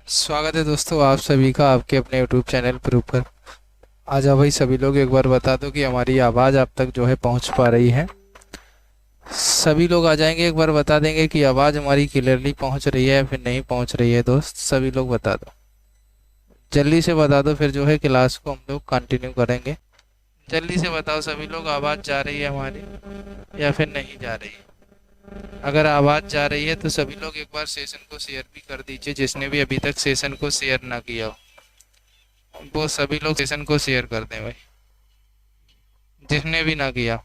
स्वागत है दोस्तों आप सभी का आपके अपने YouTube चैनल पर ऊपर। आ जाओ भाई सभी लोग, एक बार बता दो कि हमारी आवाज़ आप तक जो है पहुंच पा रही है। सभी लोग आ जाएंगे, एक बार बता देंगे कि आवाज़ हमारी क्लियरली पहुंच रही है या फिर नहीं पहुंच रही है। दोस्त सभी लोग बता दो, जल्दी से बता दो, फिर जो है क्लास को हम लोग कंटिन्यू करेंगे। जल्दी से बताओ सभी लोग, आवाज़ जा रही है हमारी या फिर नहीं जा रही है। अगर आवाज़ जा रही है तो सभी लोग एक बार सेशन को शेयर भी कर दीजिए, जिसने भी अभी तक सेशन को शेयर ना किया हो वो सभी लोग सेशन को शेयर कर दें भाई, जिसने भी ना किया।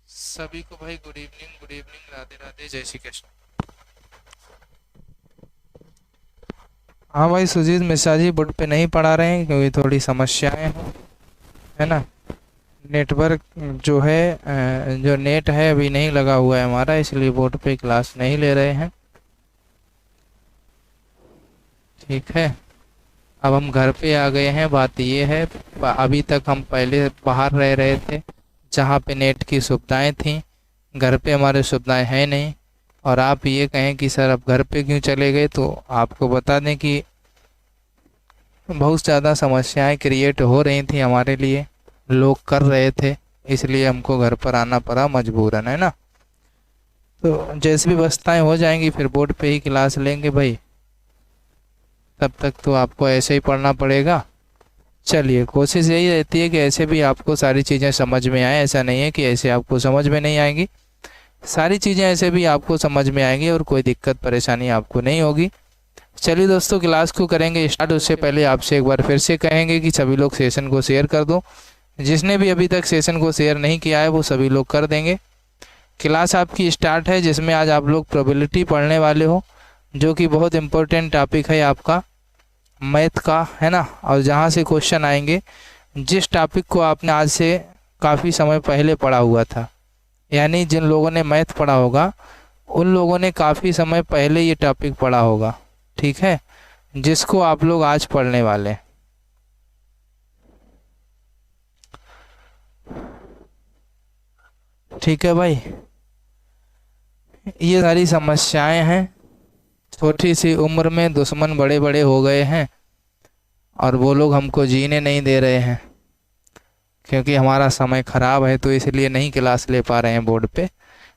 सभी को भाई good evening, good evening, Radhe Radhe, जय श्री कृष्ण। हाँ भाई सुजीत मिश्रा जी बोर्ड पे नहीं पढ़ा रहे हैं क्योंकि थोड़ी समस्याएं हैं, है ना। नेटवर्क जो है जो नेट है अभी नहीं लगा हुआ है हमारा, इसलिए बोर्ड पे क्लास नहीं ले रहे हैं। ठीक है, अब हम घर पे आ गए हैं। बात ये है, अभी तक हम पहले बाहर रह रहे थे जहाँ पे नेट की सुविधाएं थी। घर पे हमारे सुविधाएं हैं नहीं। और आप ये कहें कि सर अब घर पे क्यों चले गए, तो आपको बता दें कि बहुत ज़्यादा समस्याएं क्रिएट हो रही थी हमारे लिए, लोग कर रहे थे, इसलिए हमको घर पर आना पड़ा मजबूरन, है ना। तो जैसी भी व्यवस्थाएं हो जाएंगी फिर बोर्ड पे ही क्लास लेंगे भाई। तब तक तो आपको ऐसे ही पढ़ना पड़ेगा। चलिए, कोशिश यही रहती है कि ऐसे भी आपको सारी चीज़ें समझ में आए। ऐसा नहीं है कि ऐसे आपको समझ में नहीं आएंगी, सारी चीज़ें ऐसे भी आपको समझ में आएंगी और कोई दिक्कत परेशानी आपको नहीं होगी। चलिए दोस्तों, क्लास को करेंगे स्टार्ट। उससे पहले आपसे एक बार फिर से कहेंगे कि सभी लोग सेशन को शेयर कर दो। जिसने भी अभी तक सेशन को शेयर नहीं किया है वो सभी लोग कर देंगे। क्लास आपकी स्टार्ट है, जिसमें आज आप लोग प्रोबेबिलिटी पढ़ने वाले हो, जो कि बहुत इंपॉर्टेंट टॉपिक है आपका मैथ का, है ना। और जहाँ से क्वेश्चन आएंगे, जिस टॉपिक को आपने आज से काफ़ी समय पहले पढ़ा हुआ था, यानी जिन लोगों ने मैथ पढ़ा होगा उन लोगों ने काफ़ी समय पहले ये टॉपिक पढ़ा होगा, ठीक है, जिसको आप लोग आज पढ़ने वाले हैं। ठीक है भाई, ये सारी समस्याएं हैं। छोटी सी उम्र में दुश्मन बड़े बड़े हो गए हैं और वो लोग हमको जीने नहीं दे रहे हैं, क्योंकि हमारा समय ख़राब है, तो इसलिए नहीं क्लास ले पा रहे हैं बोर्ड पे।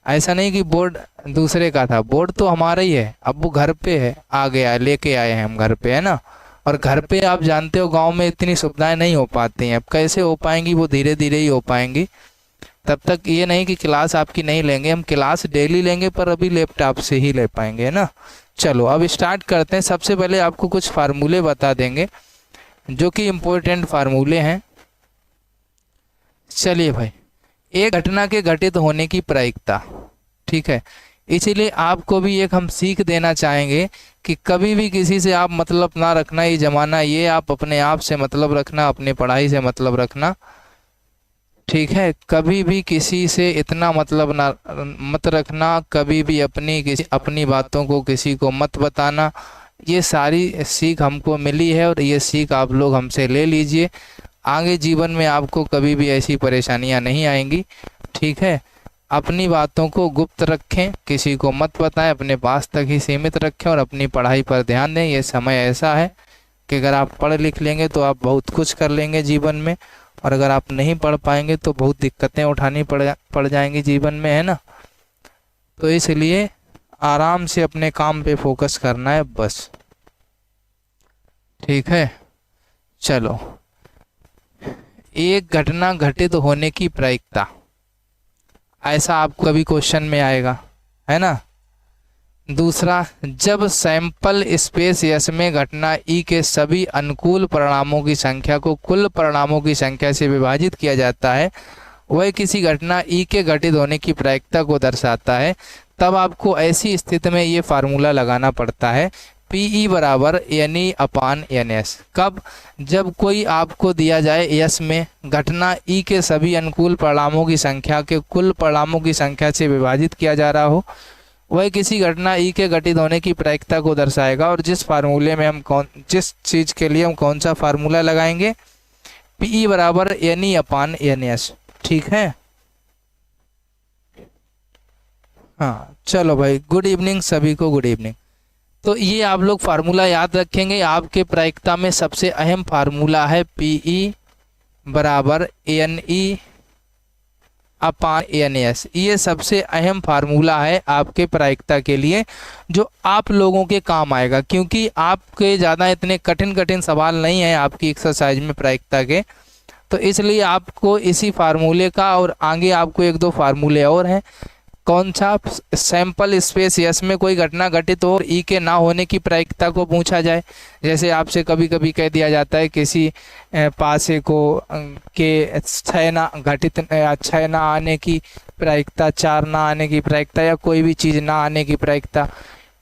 ऐसा नहीं कि बोर्ड दूसरे का था, बोर्ड तो हमारा ही है। अब वो घर पे है, आ गया, लेके आए हैं हम घर पे, है ना। और घर पे आप जानते हो गांव में इतनी सुविधाएं नहीं हो पाती हैं। अब कैसे हो पाएंगी, वो धीरे धीरे ही हो पाएंगी। तब तक ये नहीं कि क्लास आपकी नहीं लेंगे, हम क्लास डेली लेंगे, पर अभी लैपटॉप से ही ले पाएंगे, है ना। चलो अब स्टार्ट करते हैं। सबसे पहले आपको कुछ फार्मूले बता देंगे जो कि इम्पोर्टेंट फार्मूले हैं। चलिए भाई, एक घटना के घटित होने की प्रायिकता, ठीक है। इसीलिए आपको भी एक हम सीख देना चाहेंगे कि कभी भी किसी से आप मतलब ना रखना। ये जमाना ये, आप अपने आप से मतलब रखना, अपने पढ़ाई से मतलब रखना, ठीक है। कभी भी किसी से इतना मतलब ना मत रखना, कभी भी अपनी बातों को किसी को मत बताना। ये सारी सीख हमको मिली है और ये सीख आप लोग हमसे ले लीजिए। आगे जीवन में आपको कभी भी ऐसी परेशानियां नहीं आएंगी, ठीक है। अपनी बातों को गुप्त रखें, किसी को मत बताएं, अपने पास तक ही सीमित रखें और अपनी पढ़ाई पर ध्यान दें। ये समय ऐसा है कि अगर आप पढ़ लिख लेंगे तो आप बहुत कुछ कर लेंगे जीवन में, और अगर आप नहीं पढ़ पाएंगे तो बहुत दिक्कतें उठानी पड़ जाएंगी जीवन में, है ना। तो इसलिए आराम से अपने काम पे फोकस करना है बस, ठीक है। चलो, एक घटना घटित होने की प्रायिकता, ऐसा आपको कभी क्वेश्चन में आएगा, है ना। दूसरा, जब सैंपल स्पेस यस में घटना ई के सभी अनुकूल परिणामों की संख्या को कुल परिणामों की संख्या से विभाजित किया जाता है, वह किसी घटना ई के घटित होने की प्रायिकता को दर्शाता है। तब आपको ऐसी स्थिति में ये फार्मूला लगाना पड़ता है, पी ई बराबर एन ई अपान एन एस। कब, जब कोई आपको दिया जाए यस में घटना ई के सभी अनुकूल परिणामों की संख्या के कुल परिणामों की संख्या से विभाजित किया जा रहा हो, वह किसी घटना ई के घटित होने की प्रायिकता को दर्शाएगा। और जिस फार्मूले में जिस चीज़ के लिए हम कौन सा फार्मूला लगाएंगे, पी ई बराबर एन ई अपान एन एस, ठीक है। हाँ चलो भाई, गुड इवनिंग सभी को, गुड इवनिंग। तो ये आप लोग फार्मूला याद रखेंगे, आपके प्रायिकता में सबसे अहम फार्मूला है पीई बराबर एन ई अपान एन एस। ये सबसे अहम फार्मूला है आपके प्रायिकता के लिए, जो आप लोगों के काम आएगा, क्योंकि आपके ज़्यादा इतने कठिन कठिन सवाल नहीं है आपकी एक्सरसाइज में प्रायिकता के, तो इसलिए आपको इसी फार्मूले का, और आगे आपको एक दो फार्मूले और हैं। कौन सा? सैंपल स्पेस यस में कोई घटना घटित हो और ई के ना होने की प्रायिकता को पूछा जाए। जैसे आपसे कभी कभी कह दिया जाता है किसी पासे को के छः ना आने की प्रायिकता, 4 ना आने की प्रायिकता, या कोई भी चीज़ ना आने की प्रायिकता।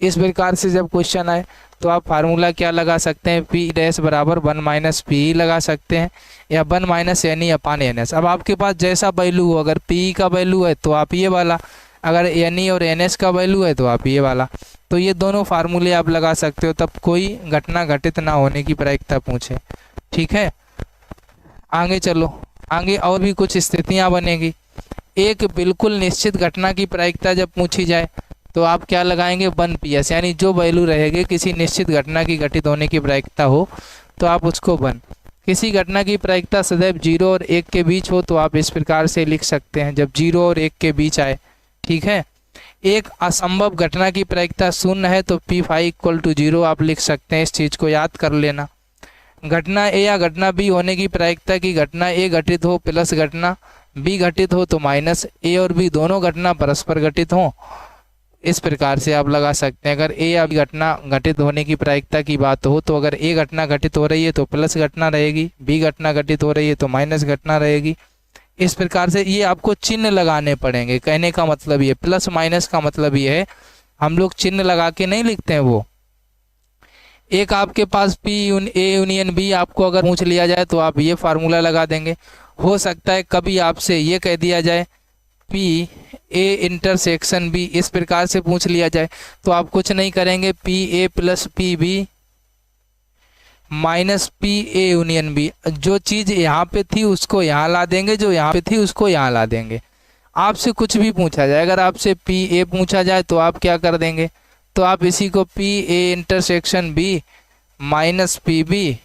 इस प्रकार से जब क्वेश्चन आए तो आप फार्मूला क्या लगा सकते हैं? पी डैश बराबर 1 माइनस पी लगा सकते हैं, या 1 माइनस एन ई अपान एन एस। अब आपके पास जैसा वैल्यू हो, अगर पी का वैल्यू है तो आप ये वाला, अगर एन ई और एन एस का वैल्यू है तो आप ये वाला। तो ये दोनों फार्मूले आप लगा सकते हो, तब कोई घटना घटित ना होने की प्रायिकता पूछे। ठीक है, आगे चलो। आगे और भी कुछ स्थितियां बनेगी। एक बिल्कुल निश्चित घटना की प्रायिकता जब पूछी जाए तो आप क्या लगाएंगे? 1 पी एस, यानी जो वैल्यू रहेगी किसी निश्चित घटना की घटित होने की प्रायिकता हो तो आप उसको 1। किसी घटना की प्रायिकता सदैव 0 और 1 के बीच हो तो आप इस प्रकार से लिख सकते हैं, जब 0 और 1 के बीच आए। ठीक है, एक असंभव घटना की प्रायिकता 0 है तो P5 इक्वल टू 0 आप लिख सकते हैं। इस चीज़ को याद कर लेना। घटना ए या घटना बी होने की प्रायिकता की घटना ए घटित हो प्लस घटना बी घटित हो तो माइनस ए और बी दोनों घटना परस्पर घटित हो। इस प्रकार से आप लगा सकते हैं। अगर ए या बी घटना घटित होने की प्रायिकता की बात हो तो अगर ए घटना घटित हो रही है तो प्लस घटना रहेगी, बी घटना घटित हो रही है तो माइनस घटना रहेगी। इस प्रकार से ये आपको चिन्ह लगाने पड़ेंगे। कहने का मतलब ये, प्लस माइनस का मतलब ये है, हम लोग चिन्ह लगा के नहीं लिखते हैं। वो एक आपके पास P ए यूनियन बी आपको अगर पूछ लिया जाए तो आप ये फार्मूला लगा देंगे। हो सकता है कभी आपसे ये कह दिया जाए P ए इंटरसेक्शन बी, इस प्रकार से पूछ लिया जाए तो आप कुछ नहीं करेंगे, P A plus P B minus P A union B. जो चीज़ यहाँ पे थी उसको यहाँ ला देंगे, जो यहाँ पे थी उसको यहाँ ला देंगे। आपसे कुछ भी पूछा जाए, अगर आपसे P ए पूछा जाए तो आप क्या कर देंगे? तो आप इसी को P A intersection B minus P B,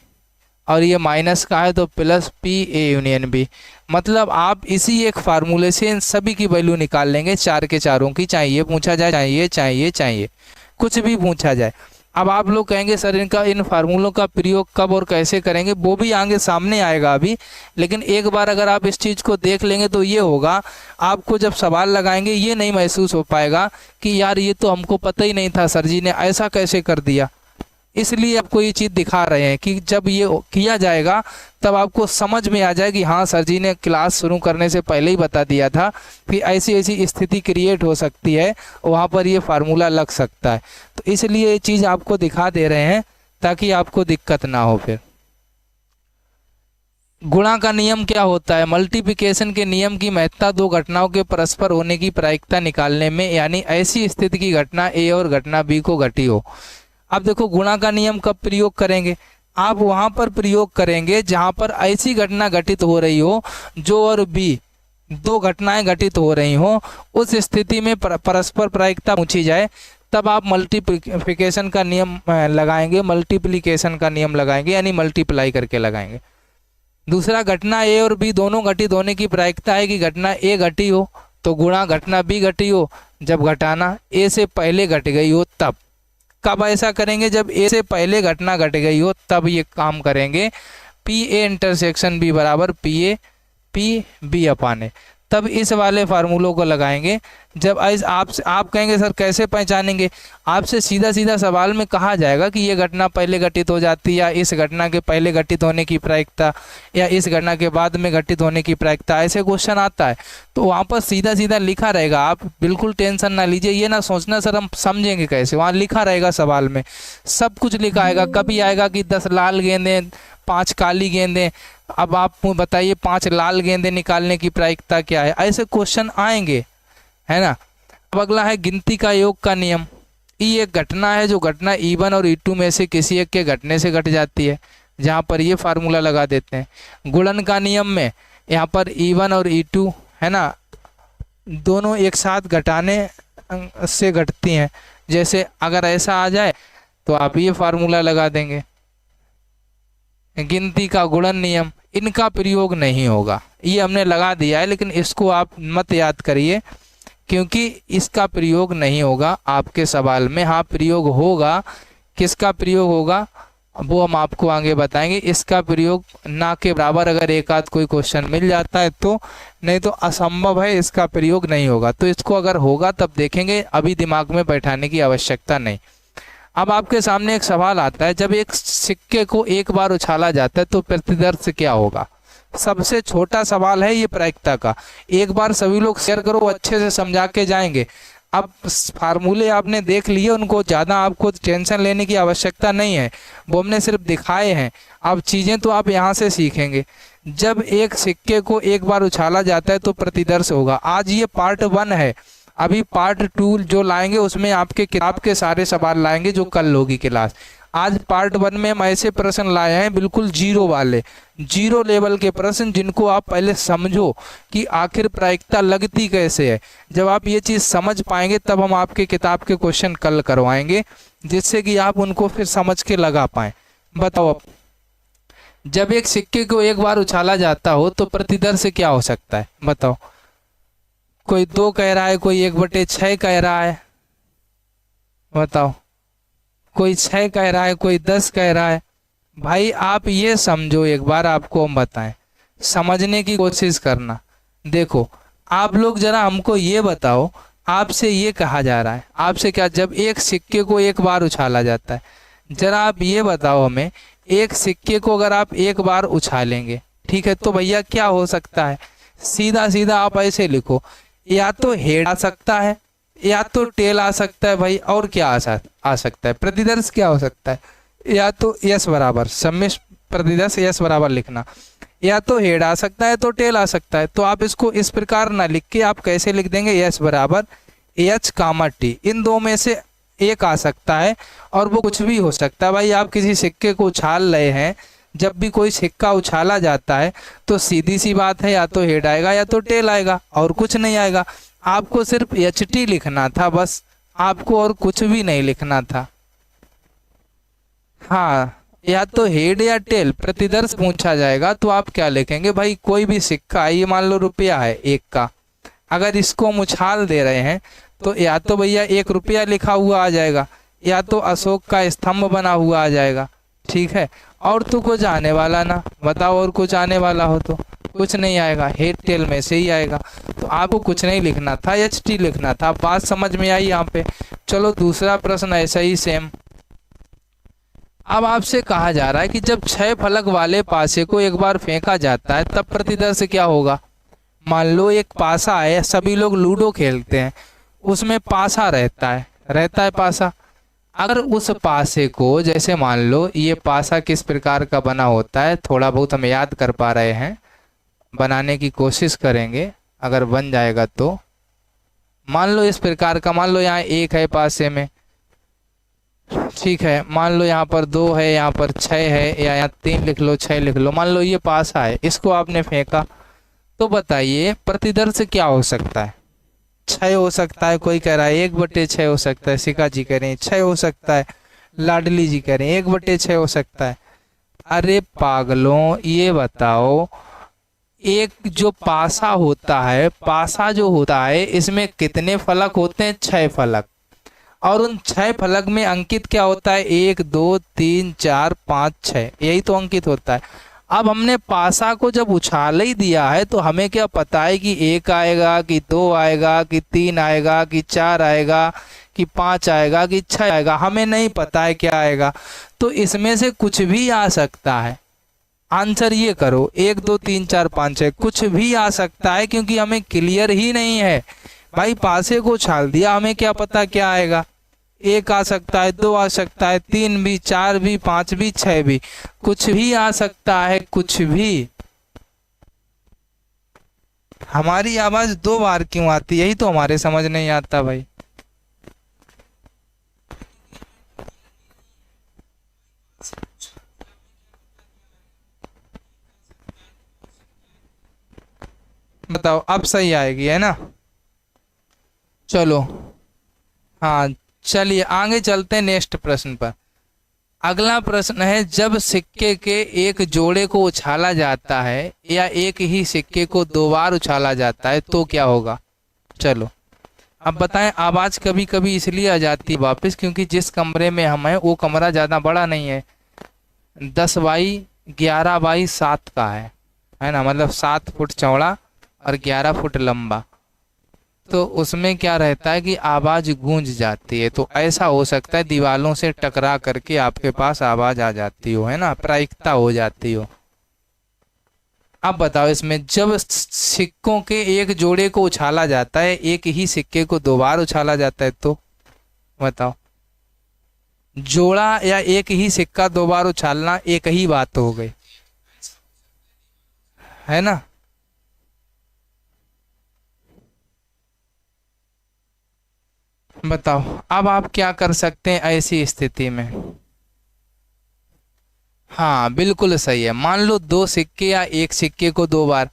और ये माइनस का है तो plus P A union B. मतलब आप इसी एक फार्मूले से इन सभी की वैल्यू निकाल लेंगे, 4 के चारों की, चाहे ये पूछा जाए, चाहिए कुछ भी पूछा जाए। अब आप लोग कहेंगे सर इनका इन फार्मूलों का प्रयोग कब और कैसे करेंगे, वो भी आगे सामने आएगा अभी। लेकिन एक बार अगर आप इस चीज़ को देख लेंगे तो ये होगा, आपको जब सवाल लगाएंगे ये नहीं महसूस हो पाएगा कि यार ये तो हमको पता ही नहीं था, सर जी ने ऐसा कैसे कर दिया। इसलिए आपको ये चीज़ दिखा रहे हैं कि जब ये किया जाएगा तब आपको समझ में आ जाए कि हाँ सर जी ने क्लास शुरू करने से पहले ही बता दिया था कि ऐसी ऐसी स्थिति क्रिएट हो सकती है, वहाँ पर ये फार्मूला लग सकता है। तो इसलिए ये चीज़ आपको दिखा दे रहे हैं ताकि आपको दिक्कत ना हो। फिर गुणा का नियम क्या होता है? मल्टीप्लिकेशन के नियम की महत्ता दो घटनाओं के परस्पर होने की प्रायिकता निकालने में, यानी ऐसी स्थिति की घटना ए और घटना बी को घटी हो। अब देखो गुणा का नियम कब प्रयोग करेंगे? आप वहां पर प्रयोग करेंगे जहां पर ऐसी घटना घटित हो रही हो जो और बी दो घटनाएं घटित हो रही हो, उस स्थिति में परस्पर प्रायिकता पूछी जाए, तब आप मल्टीप्लिकेशन का नियम लगाएंगे, मल्टीप्लिकेशन का नियम लगाएंगे, यानी मल्टीप्लाई करके लगाएंगे। दूसरा, घटना ए और बी दोनों घटित होने की प्रायिकता है कि घटना ए घटी हो तो गुणा घटना बी घटी हो, जब घटाना ए से पहले घट गई हो तब। कब ऐसा करेंगे? जब ए से पहले घटना घट गई हो तब ये काम करेंगे। P ए इंटरसेक्शन बी बराबर P बी अपाने, तब इस वाले फार्मूलों को लगाएंगे। जब आप कहेंगे सर कैसे पहचानेंगे? आपसे सीधा सीधा सवाल में कहा जाएगा कि ये घटना पहले घटित हो जाती है, या इस घटना के पहले घटित होने की प्रायिकता, या इस घटना के बाद में घटित होने की प्रायिकता, ऐसे क्वेश्चन आता है तो वहाँ पर सीधा सीधा लिखा रहेगा। आप बिल्कुल टेंशन ना लीजिए, ये ना सोचना सर हम समझेंगे कैसे, वहाँ लिखा रहेगा सवाल में, सब कुछ लिखा आएगा। कभी आएगा कि 10 लाल गेंदें 5 काली गेंदें, अब आप बताइए 5 लाल गेंदें निकालने की प्रायिकता क्या है, ऐसे क्वेश्चन आएंगे, है ना। अब अगला है गिनती का योग का नियम। ई एक घटना है जो घटना E1 और E2 में से किसी एक के घटने से घट जाती है, जहाँ पर ये फार्मूला लगा देते हैं। गुणन का नियम में यहाँ पर E1 और E2 है ना, दोनों एक साथ घटाने से घटती हैं। जैसे अगर ऐसा आ जाए तो आप ये फार्मूला लगा देंगे। गिनती का गुणन नियम, इनका प्रयोग नहीं होगा, ये हमने लगा दिया है, लेकिन इसको आप मत याद करिए क्योंकि इसका प्रयोग नहीं होगा आपके सवाल में। हाँ प्रयोग होगा, किसका प्रयोग होगा वो हम आपको आगे बताएंगे। इसका प्रयोग ना के बराबर अगर एक आध कोई क्वेश्चन मिल जाता है तो, नहीं तो असंभव है, इसका प्रयोग नहीं होगा। तो इसको अगर होगा तब देखेंगे, अभी दिमाग में बैठाने की आवश्यकता नहीं। अब आपके सामने एक सवाल आता है, जब एक सिक्के को एक बार उछाला जाता है तो प्रतिदर्श क्या होगा। सबसे छोटा सवाल है ये प्रायिकता का। एक बार सभी लोग शेयर करो, अच्छे से समझा के जाएंगे। अब फार्मूले आपने देख लिए, उनको ज़्यादा आपको टेंशन लेने की आवश्यकता नहीं है, वो हमने सिर्फ दिखाए हैं। अब चीज़ें तो आप यहाँ से सीखेंगे। जब एक सिक्के को एक बार उछाला जाता है तो प्रतिदर्श होगा। आज ये पार्ट 1 है, अभी पार्ट 2 जो लाएंगे उसमें आपके किताब के सारे सवाल लाएंगे जो कल होगी क्लास। आज पार्ट 1 में हम ऐसे प्रश्न लाए हैं बिल्कुल जीरो वाले, जीरो लेवल के प्रश्न, जिनको आप पहले समझो कि आखिर प्रायिकता लगती कैसे है। जब आप ये चीज़ समझ पाएंगे तब हम आपके किताब के क्वेश्चन कल करवाएंगे, जिससे कि आप उनको फिर समझ के लगा पाएं। बताओ, अब जब एक सिक्के को एक बार उछाला जाता हो तो प्रतिदर्श क्या हो सकता है, बताओ। कोई 2 कह रहा है, कोई 1/6 कह रहा है, बताओ। कोई 6 कह रहा है, कोई 10 कह रहा है। भाई आप ये समझो, एक बार आपको हम बताएं, समझने की कोशिश करना। देखो आप लोग जरा हमको ये बताओ, आपसे ये कहा जा रहा है, आपसे क्या, जब एक सिक्के को एक बार उछाला जाता है, जरा आप ये बताओ हमें, एक सिक्के को अगर आप एक बार उछालेंगे, ठीक है, तो भैया क्या हो सकता है। सीधा सीधा आप ऐसे लिखो, या तो हेड आ सकता है या तो टेल आ सकता है भाई, और क्या आ सकता है, प्रतिदर्श क्या हो सकता है, या तो यस बराबर सम्मिश्र प्रतिदर्श यस बराबर लिखना, या तो हेड आ सकता है तो टेल आ सकता है। तो आप इसको इस प्रकार ना लिख के आप कैसे लिख देंगे, यस बराबर एच कामा टी, इन दो में से एक आ सकता है और वो कुछ भी हो सकता है। भाई आप किसी सिक्के को उछाल रहे हैं, जब भी कोई सिक्का उछाला जाता है तो सीधी सी बात है, या तो हेड आएगा या तो टेल आएगा, और कुछ नहीं आएगा। आपको सिर्फ एच टी लिखना था बस, आपको और कुछ भी नहीं लिखना था। हाँ, या तो हेड या टेल प्रतिदर्श पूछा जाएगा तो आप क्या लिखेंगे भाई, कोई भी सिक्का, ये मान लो रुपया है 1 का, अगर इसको हम उछाल दे रहे हैं तो या तो भैया 1 रुपया लिखा हुआ आ जाएगा, या तो अशोक का स्तंभ बना हुआ आ जाएगा, ठीक है। और तो कुछ आने वाला ना, बताओ, और कुछ आने वाला हो तो कुछ नहीं आएगा, हेड टेल में से ही आएगा। तो आपको कुछ नहीं लिखना था, एच टी लिखना था। बात समझ में आई यहाँ पे। चलो दूसरा प्रश्न ऐसा ही सेम। अब आपसे कहा जा रहा है कि जब 6 फलक वाले पासे को एक बार फेंका जाता है तब प्रतिदर्श क्या होगा। मान लो एक पासा है, सभी लोग लूडो खेलते हैं, उसमें पासा रहता है पासा। अगर उस पासे को, जैसे मान लो ये पासा किस प्रकार का बना होता है, थोड़ा बहुत हम याद कर पा रहे हैं, बनाने की कोशिश करेंगे, अगर बन जाएगा तो। मान लो इस प्रकार का, मान लो यहाँ 1 है पासे में, ठीक है, मान लो यहाँ पर 2 है, यहाँ पर 6 है, या यहाँ 3 लिख लो, 6 लिख लो। मान लो ये पासा है, इसको आपने फेंका, तो बताइए प्रतिदर्श क्या हो सकता है। 6 हो सकता है, कोई कह रहा है 1/6 हो सकता है, सिका जी कह रहे हैं 6 हो सकता है, लाडली जी कह रहे हैं 1/6 हो सकता है। अरे पागलों, ये बताओ, एक जो पासा होता है, पासा जो होता है, इसमें कितने फलक होते हैं, 6 फलक, और उन 6 फलक में अंकित क्या होता है, 1 2 3 4 5 6, यही तो अंकित होता है। अब हमने पासा को जब उछाल ही दिया है तो हमें क्या पता है कि 1 आएगा कि 2 आएगा कि 3 आएगा कि 4 आएगा कि 5 आएगा कि 6 आएगा, हमें नहीं पता है क्या आएगा। तो इसमें से कुछ भी आ सकता है। आंसर ये करो, 1 2 3 4 5 6, कुछ भी आ सकता है, क्योंकि हमें क्लियर ही नहीं है। भाई पासे को उछाल दिया, हमें क्या पता क्या आएगा। 1 आ सकता है, 2 आ सकता है, 3 भी, 4 भी, 5 भी, 6 भी, कुछ भी आ सकता है, कुछ भी। हमारी आवाज 2 बार क्यों आती है, यही तो हमारे समझ नहीं आता भाई। बताओ, अब सही आएगी, है ना। चलो हाँ, चलिए आगे चलते हैं नेक्स्ट प्रश्न पर। अगला प्रश्न है, जब सिक्के के एक जोड़े को उछाला जाता है या एक ही सिक्के को दो बार उछाला जाता है तो क्या होगा। चलो अब बताएं। आवाज कभी कभी इसलिए आ जाती है वापस क्योंकि जिस कमरे में हम हैं वो कमरा ज्यादा बड़ा नहीं है, 10 बाई 11 बाई 7 का है ना, मतलब 7 फुट चौड़ा और 11 फुट लंबा। तो उसमें क्या रहता है कि आवाज गूंज जाती है, तो ऐसा हो सकता है दीवालों से टकरा करके आपके पास आवाज आ जाती हो, है ना, प्रायिकता हो जाती हो। अब बताओ, इसमें जब सिक्कों के एक जोड़े को उछाला जाता है, एक ही सिक्के को दो बार उछाला जाता है तो बताओ। जोड़ा या एक ही सिक्का दो बार उछालना एक ही बात तो हो गई, है ना। बताओ अब आप क्या कर सकते हैं ऐसी स्थिति में। हाँ बिल्कुल सही है। मान लो दो सिक्के या एक सिक्के को दो बार,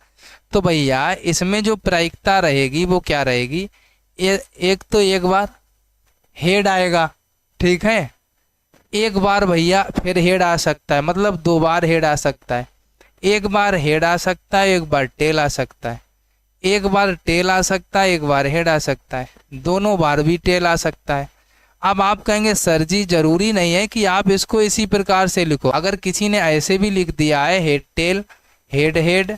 तो भैया इसमें जो प्रायिकता रहेगी वो क्या रहेगी, एक तो एक बार हेड आएगा, ठीक है, एक बार भैया फिर हेड आ सकता है, मतलब दो बार हेड आ सकता है। एक बार हेड आ सकता है, एक बार टेल आ सकता है, एक बार टेल आ सकता है, एक बार हेड आ सकता है, दोनों बार भी टेल आ सकता है। अब आप कहेंगे सर जी जरूरी नहीं है कि आप इसको इसी प्रकार से लिखो, अगर किसी ने ऐसे भी लिख दिया है हेड टेल, हेड हेड,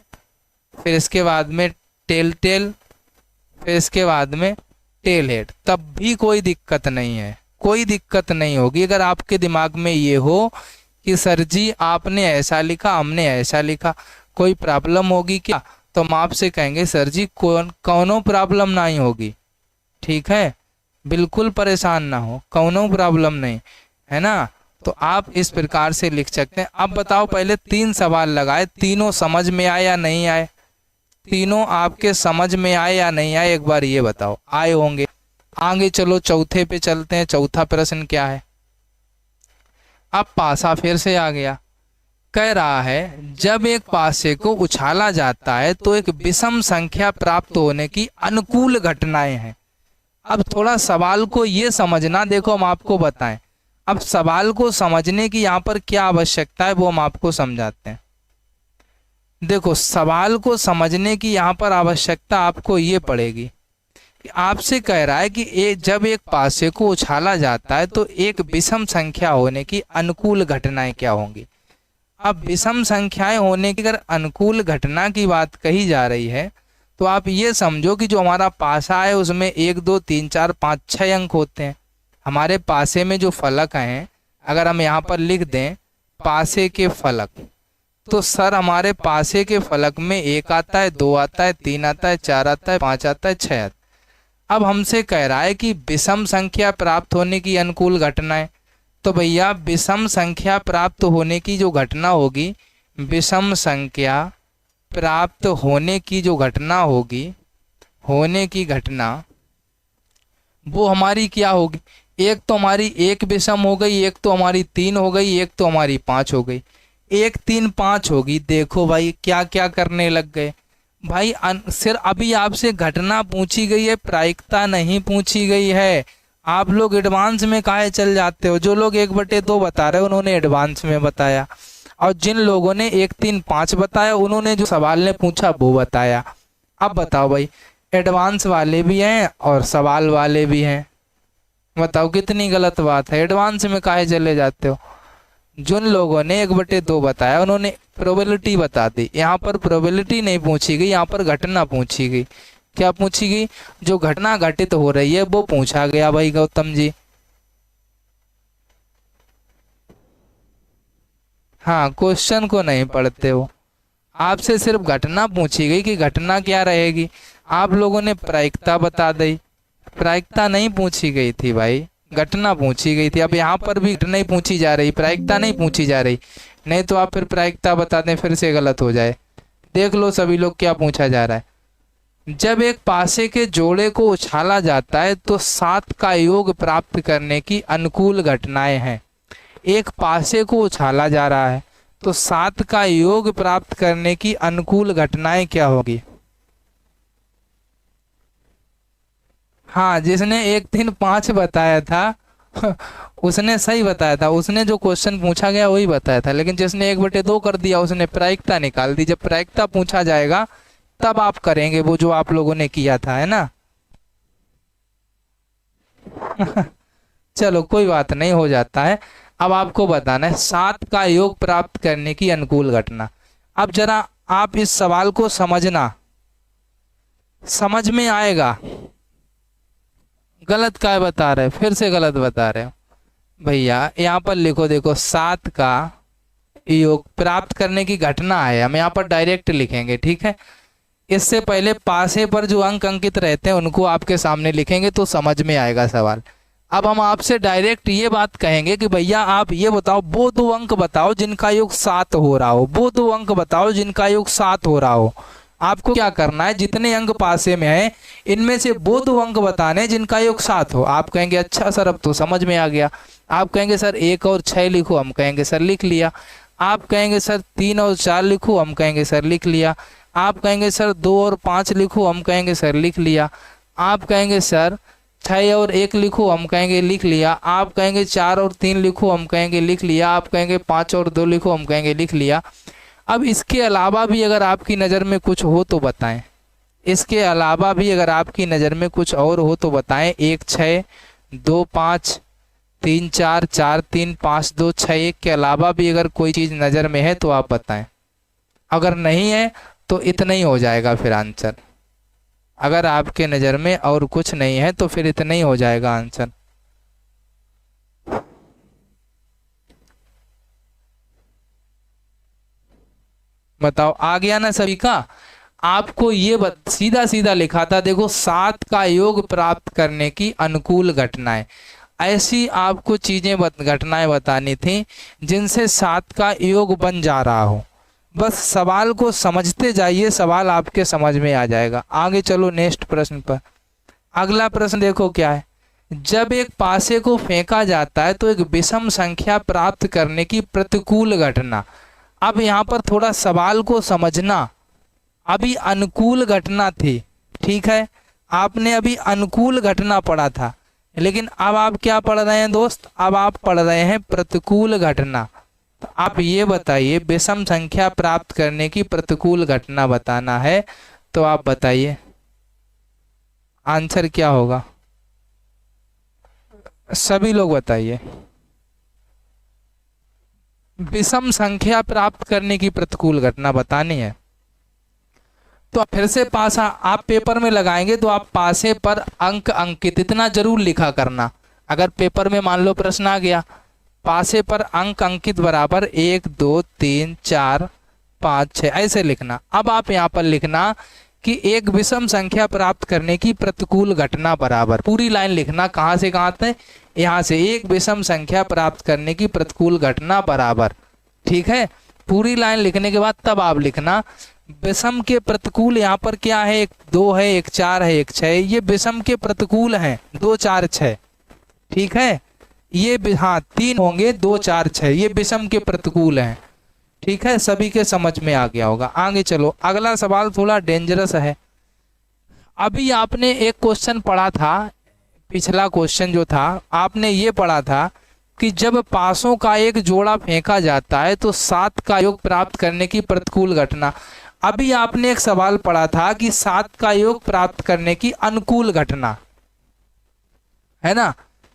फिर इसके बाद में टेल टेल, फिर इसके बाद में टेल हेड, तब भी कोई दिक्कत नहीं है, कोई दिक्कत नहीं होगी। अगर आपके दिमाग में ये हो कि सर जी आपने ऐसा लिखा हमने ऐसा लिखा, कोई प्रॉब्लम होगी क्या, तो हम आपसे कहेंगे सर जी कौनो प्रॉब्लम नहीं होगी, ठीक है, बिल्कुल परेशान ना हो, कौनो प्रॉब्लम नहीं, है ना। तो आप इस प्रकार से लिख सकते हैं। अब बताओ, पहले 3 सवाल लगाए, तीनों समझ में आए या नहीं आए, तीनों आपके समझ में आए या नहीं आए, एक बार ये बताओ। आए होंगे। आगे चलो चौथे पे चलते हैं। चौथा प्रश्न क्या है। अब पासा फिर से आ गया, कह रहा है जब एक पासे को उछाला जाता है तो एक विषम संख्या प्राप्त होने की अनुकूल घटनाएं हैं। अब थोड़ा सवाल को ये समझना, देखो हम आपको बताएं। अब सवाल को समझने की यहाँ पर क्या आवश्यकता है वो हम आपको समझाते हैं। देखो सवाल को समझने की यहाँ पर आवश्यकता आपको ये पड़ेगी कि आपसे कह रहा है कि जब एक पासे को उछाला जाता है तो एक विषम संख्या होने की अनुकूल घटनाएं क्या होंगी। अब विषम संख्याएं होने की अगर अनुकूल घटना की बात कही जा रही है तो आप ये समझो कि जो हमारा पासा है उसमें 1 2 3 4 5 6 अंक होते हैं। हमारे पासे में जो फलक हैं अगर हम यहाँ पर लिख दें पासे के फलक, तो सर हमारे पासे के फलक में 1 आता है, 2 आता है, 3 आता है, 4 आता है, 5 आता है, 6 आता है। अब हमसे कह रहा है कि विषम संख्या प्राप्त होने की अनुकूल घटनाएं, तो भैया विषम संख्या प्राप्त होने की जो घटना होगी, विषम संख्या प्राप्त होने की जो घटना होगी, होने की घटना वो हमारी क्या होगी। एक तो हमारी 1 विषम हो गई, एक तो हमारी 3 हो गई, एक तो हमारी 5 हो गई। 1 3 5 होगी। देखो भाई क्या क्या करने लग गए भाई। सिर्फ अभी आपसे घटना पूछी गई है, प्रायिकता नहीं पूछी गई है। आप लोग एडवांस में काहे चल जाते हो। जो लोग 1/2 बता रहे उन्होंने एडवांस में बताया, और जिन लोगों ने 1 3 5 बताया उन्होंने जो सवाल ने पूछा वो बताया। अब बताओ भाई, एडवांस वाले भी हैं और सवाल वाले भी हैं, बताओ कितनी गलत बात है। एडवांस में काहे चले जाते हो। जिन लोगों ने 1/2 बताया उन्होंने प्रोबेबिलिटी बता दी। यहाँ पर प्रोबेबिलिटी नहीं पूछी गई, यहाँ पर घटना पूछी गई। क्या पूछी गई, जो घटना घटित हो रही है वो पूछा गया भाई गौतम जी। हाँ, क्वेश्चन को नहीं पढ़ते हो। आपसे सिर्फ घटना पूछी गई कि घटना क्या रहेगी। आप लोगों ने प्रायिकता बता दी, प्रायिकता नहीं पूछी गई थी भाई, घटना पूछी गई थी। अब यहाँ पर भी घटना ही पूछी जा रही, प्रायिकता नहीं पूछी जा रही। नहीं तो आप फिर प्रायिकता बता दें फिर से गलत हो जाए। देख लो सभी लोग क्या पूछा जा रहा है। जब एक पासे के जोड़े को उछाला जाता है तो 7 का योग प्राप्त करने की अनुकूल घटनाएं हैं। एक पासे को उछाला जा रहा है तो 7 का योग प्राप्त करने की अनुकूल घटनाएं क्या होगी। हाँ, जिसने 1 3 5 बताया था उसने सही बताया था, उसने जो क्वेश्चन पूछा गया वही बताया था। लेकिन जिसने 1/2 कर दिया उसने प्रायिकता निकाल दी। जब प्रायिकता पूछा जाएगा तब आप करेंगे वो जो आप लोगों ने किया था, है ना। चलो कोई बात नहीं, हो जाता है। अब आपको बताना है 7 का योग प्राप्त करने की अनुकूल घटना। अब जरा आप इस सवाल को समझना, समझ में आएगा। गलत काय बता रहे, फिर से गलत बता रहे हो भैया। यहाँ पर लिखो, देखो 7 का योग प्राप्त करने की घटना है, हम यहाँ पर डायरेक्ट लिखेंगे, ठीक है। इससे पहले पासे पर जो अंक अंकित रहते हैं उनको आपके सामने लिखेंगे तो समझ में आएगा सवाल। अब हम आपसे डायरेक्ट ये बात कहेंगे कि भैया आप ये बताओ, वो 2 अंक बताओ जिनका योग 7 हो रहा हो, वो 2 अंक बताओ जिनका योग 7 हो रहा हो। आपको क्या करना है, जितने अंक पासे में है इनमें से वो 2 अंक बताने जिनका योग 7 हो। आप कहेंगे अच्छा सर अब तो समझ में आ गया। आप कहेंगे सर 1 और 6 लिखो, हम कहेंगे सर लिख लिया। आप कहेंगे सर 3 और 4 लिखो, हम कहेंगे सर लिख लिया। आप कहेंगे सर 2 और 5 लिखो, हम कहेंगे सर लिख लिया। आप कहेंगे सर 6 और 1 लिखो, हम कहेंगे लिख लिया। आप कहेंगे 4 और 3 लिखो, हम कहेंगे लिख लिया। आप कहेंगे 5 और 2 लिखो, हम कहेंगे लिख लिया। अब इसके अलावा भी अगर आपकी नज़र में कुछ हो तो बताएं। इसके अलावा भी अगर आपकी नज़र में कुछ और हो तो बताएं। 1 6 2 5 3 4 4 3 5 2 6 1 के अलावा भी अगर कोई चीज़ नज़र में है तो आप बताएं। अगर नहीं है तो इतना ही हो जाएगा फिर आंसर। अगर आपके नज़र में और कुछ नहीं है तो फिर इतना ही हो जाएगा आंसर। बताओ आ गया ना सभी का। आपको ये सीधा सीधा लिखा था, देखो 7 का योग प्राप्त करने की अनुकूल घटनाएं। ऐसी आपको चीजें घटनाएं बतानी थी जिनसे 7 का योग बन जा रहा हो। बस सवाल को समझते जाइए, सवाल आपके समझ में आ जाएगा। आगे चलो नेक्स्ट प्रश्न पर। अगला प्रश्न देखो क्या है। जब एक पासे को फेंका जाता है तो एक विषम संख्या प्राप्त करने की प्रतिकूल घटना। अब यहाँ पर थोड़ा सवाल को समझना। अभी अनुकूल घटना थी, ठीक है, आपने अभी अनुकूल घटना पढ़ा था, लेकिन अब आप क्या पढ़ रहे हैं दोस्त, अब आप पढ़ रहे हैं प्रतिकूल घटना। तो आप ये बताइए, विषम संख्या प्राप्त करने की प्रतिकूल घटना बताना है, तो आप बताइए आंसर क्या होगा। सभी लोग बताइए। विषम संख्या प्राप्त करने की प्रतिकूल घटना बतानी है। तो फिर से पासा आप पेपर में लगाएंगे तो आप पासे पर अंक अंकित इतना जरूर लिखा करना। अगर पेपर में मान लो प्रश्न आ गया, पासे पर अंक अंकित बराबर 1 2 3 4 5 6 ऐसे लिखना। अब आप यहाँ पर लिखना कि एक विषम संख्या प्राप्त करने की प्रतिकूल घटना बराबर, पूरी लाइन लिखना, कहाँ से कहाँ तक, यहाँ से, एक विषम संख्या प्राप्त करने की प्रतिकूल घटना बराबर, ठीक है। पूरी लाइन लिखने के बाद तब आप लिखना विषम के प्रतिकूल। यहाँ पर क्या है, 1 2 है, 1 4 है, 1 6, ये विषम के प्रतिकूल हैं, 2 4 6, ठीक है। ये हाँ 3 होंगे, 2 4 6, ये विषम के प्रतिकूल हैं, ठीक है। सभी के समझ में आ गया होगा। आगे चलो, अगला सवाल थोड़ा डेंजरस है। अभी आपने एक क्वेश्चन पढ़ा था, पिछला क्वेश्चन जो था आपने ये पढ़ा था कि जब पासों का एक जोड़ा फेंका जाता है तो 7 का योग प्राप्त करने की प्रतिकूल घटना। अभी आपने एक सवाल पढ़ा था कि 7 का योग प्राप्त करने की अनुकूल घटना, है ना,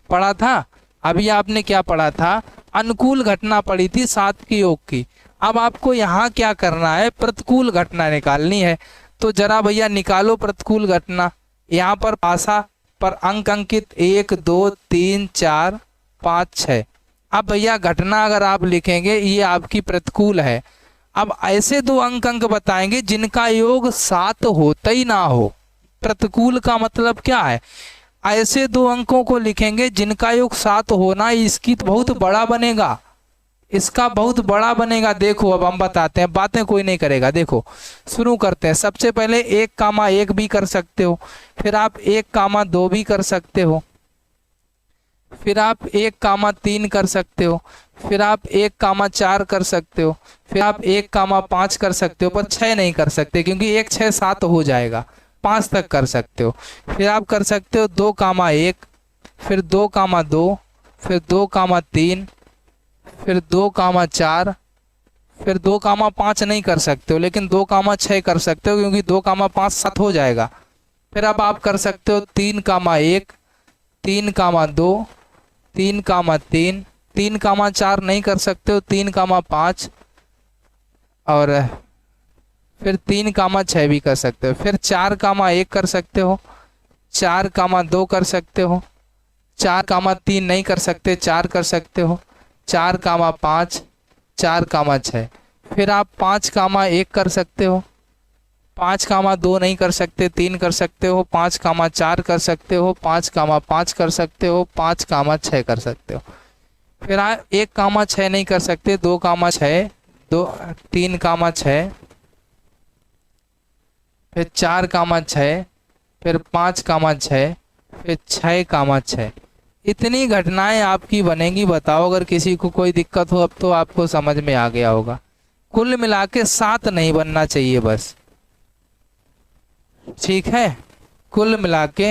पढ़ा था। अभी आपने क्या पढ़ा था, अनुकूल घटना पढ़ी थी 7 के योग की। अब आपको यहाँ क्या करना है, प्रतिकूल घटना निकालनी है। तो जरा भैया निकालो प्रतिकूल घटना। यहाँ पर पासा पर अंक अंकित 1 2 3 4 5 6। अब भैया घटना अगर आप लिखेंगे ये आपकी प्रतिकूल है। अब ऐसे 2 अंक बताएंगे जिनका योग 7 होता ही ना हो। प्रतिकूल का मतलब क्या है, ऐसे 2 अंकों को लिखेंगे जिनका योग 7 होना, इसकी तो बहुत बड़ा बनेगा, इसका बहुत बड़ा बनेगा। देखो अब हम बताते हैं, बातें कोई नहीं करेगा। देखो शुरू करते हैं। सबसे पहले 1,1 भी कर सकते हो, फिर आप 1,2 भी कर सकते हो, फिर आप 1,3 कर सकते हो, फिर आप 1,4 कर सकते हो, फिर आप 1,5 कर सकते हो, पर 6 नहीं कर सकते क्योंकि 1 6 7 हो जाएगा। 5 तक कर सकते हो। फिर आप कर सकते हो 2,1, फिर 2,2, फिर 2,3, फिर 2,4, फिर 2,5 नहीं कर सकते हो, लेकिन 2,6 कर सकते हो क्योंकि 2,5 7 हो जाएगा। फिर अब आप कर सकते हो 3,1, 3,2, 3,3, 3,4 नहीं कर सकते हो, 3,5 और फिर 3,6 भी कर सकते हो। फिर 4,1 कर सकते हो, 4,2 कर सकते हो, 4,3 नहीं कर सकते, 4 कर सकते हो, 4,5, 4,6। फिर आप 5,1 कर सकते हो, 5,2 नहीं कर सकते, 3 कर सकते हो, 5,4 कर सकते हो, 5,5 कर सकते हो, 5,6 कर सकते हो। फिर आप 1,6 नहीं कर सकते, 2,6, 3,6, फिर 4,6, फिर 5,6, फिर 6,6। इतनी घटनाएं आपकी बनेंगी। बताओ अगर किसी को कोई दिक्कत हो, अब तो आपको समझ में आ गया होगा। कुल मिला के 7 नहीं बनना चाहिए बस, ठीक है। कुल मिला के,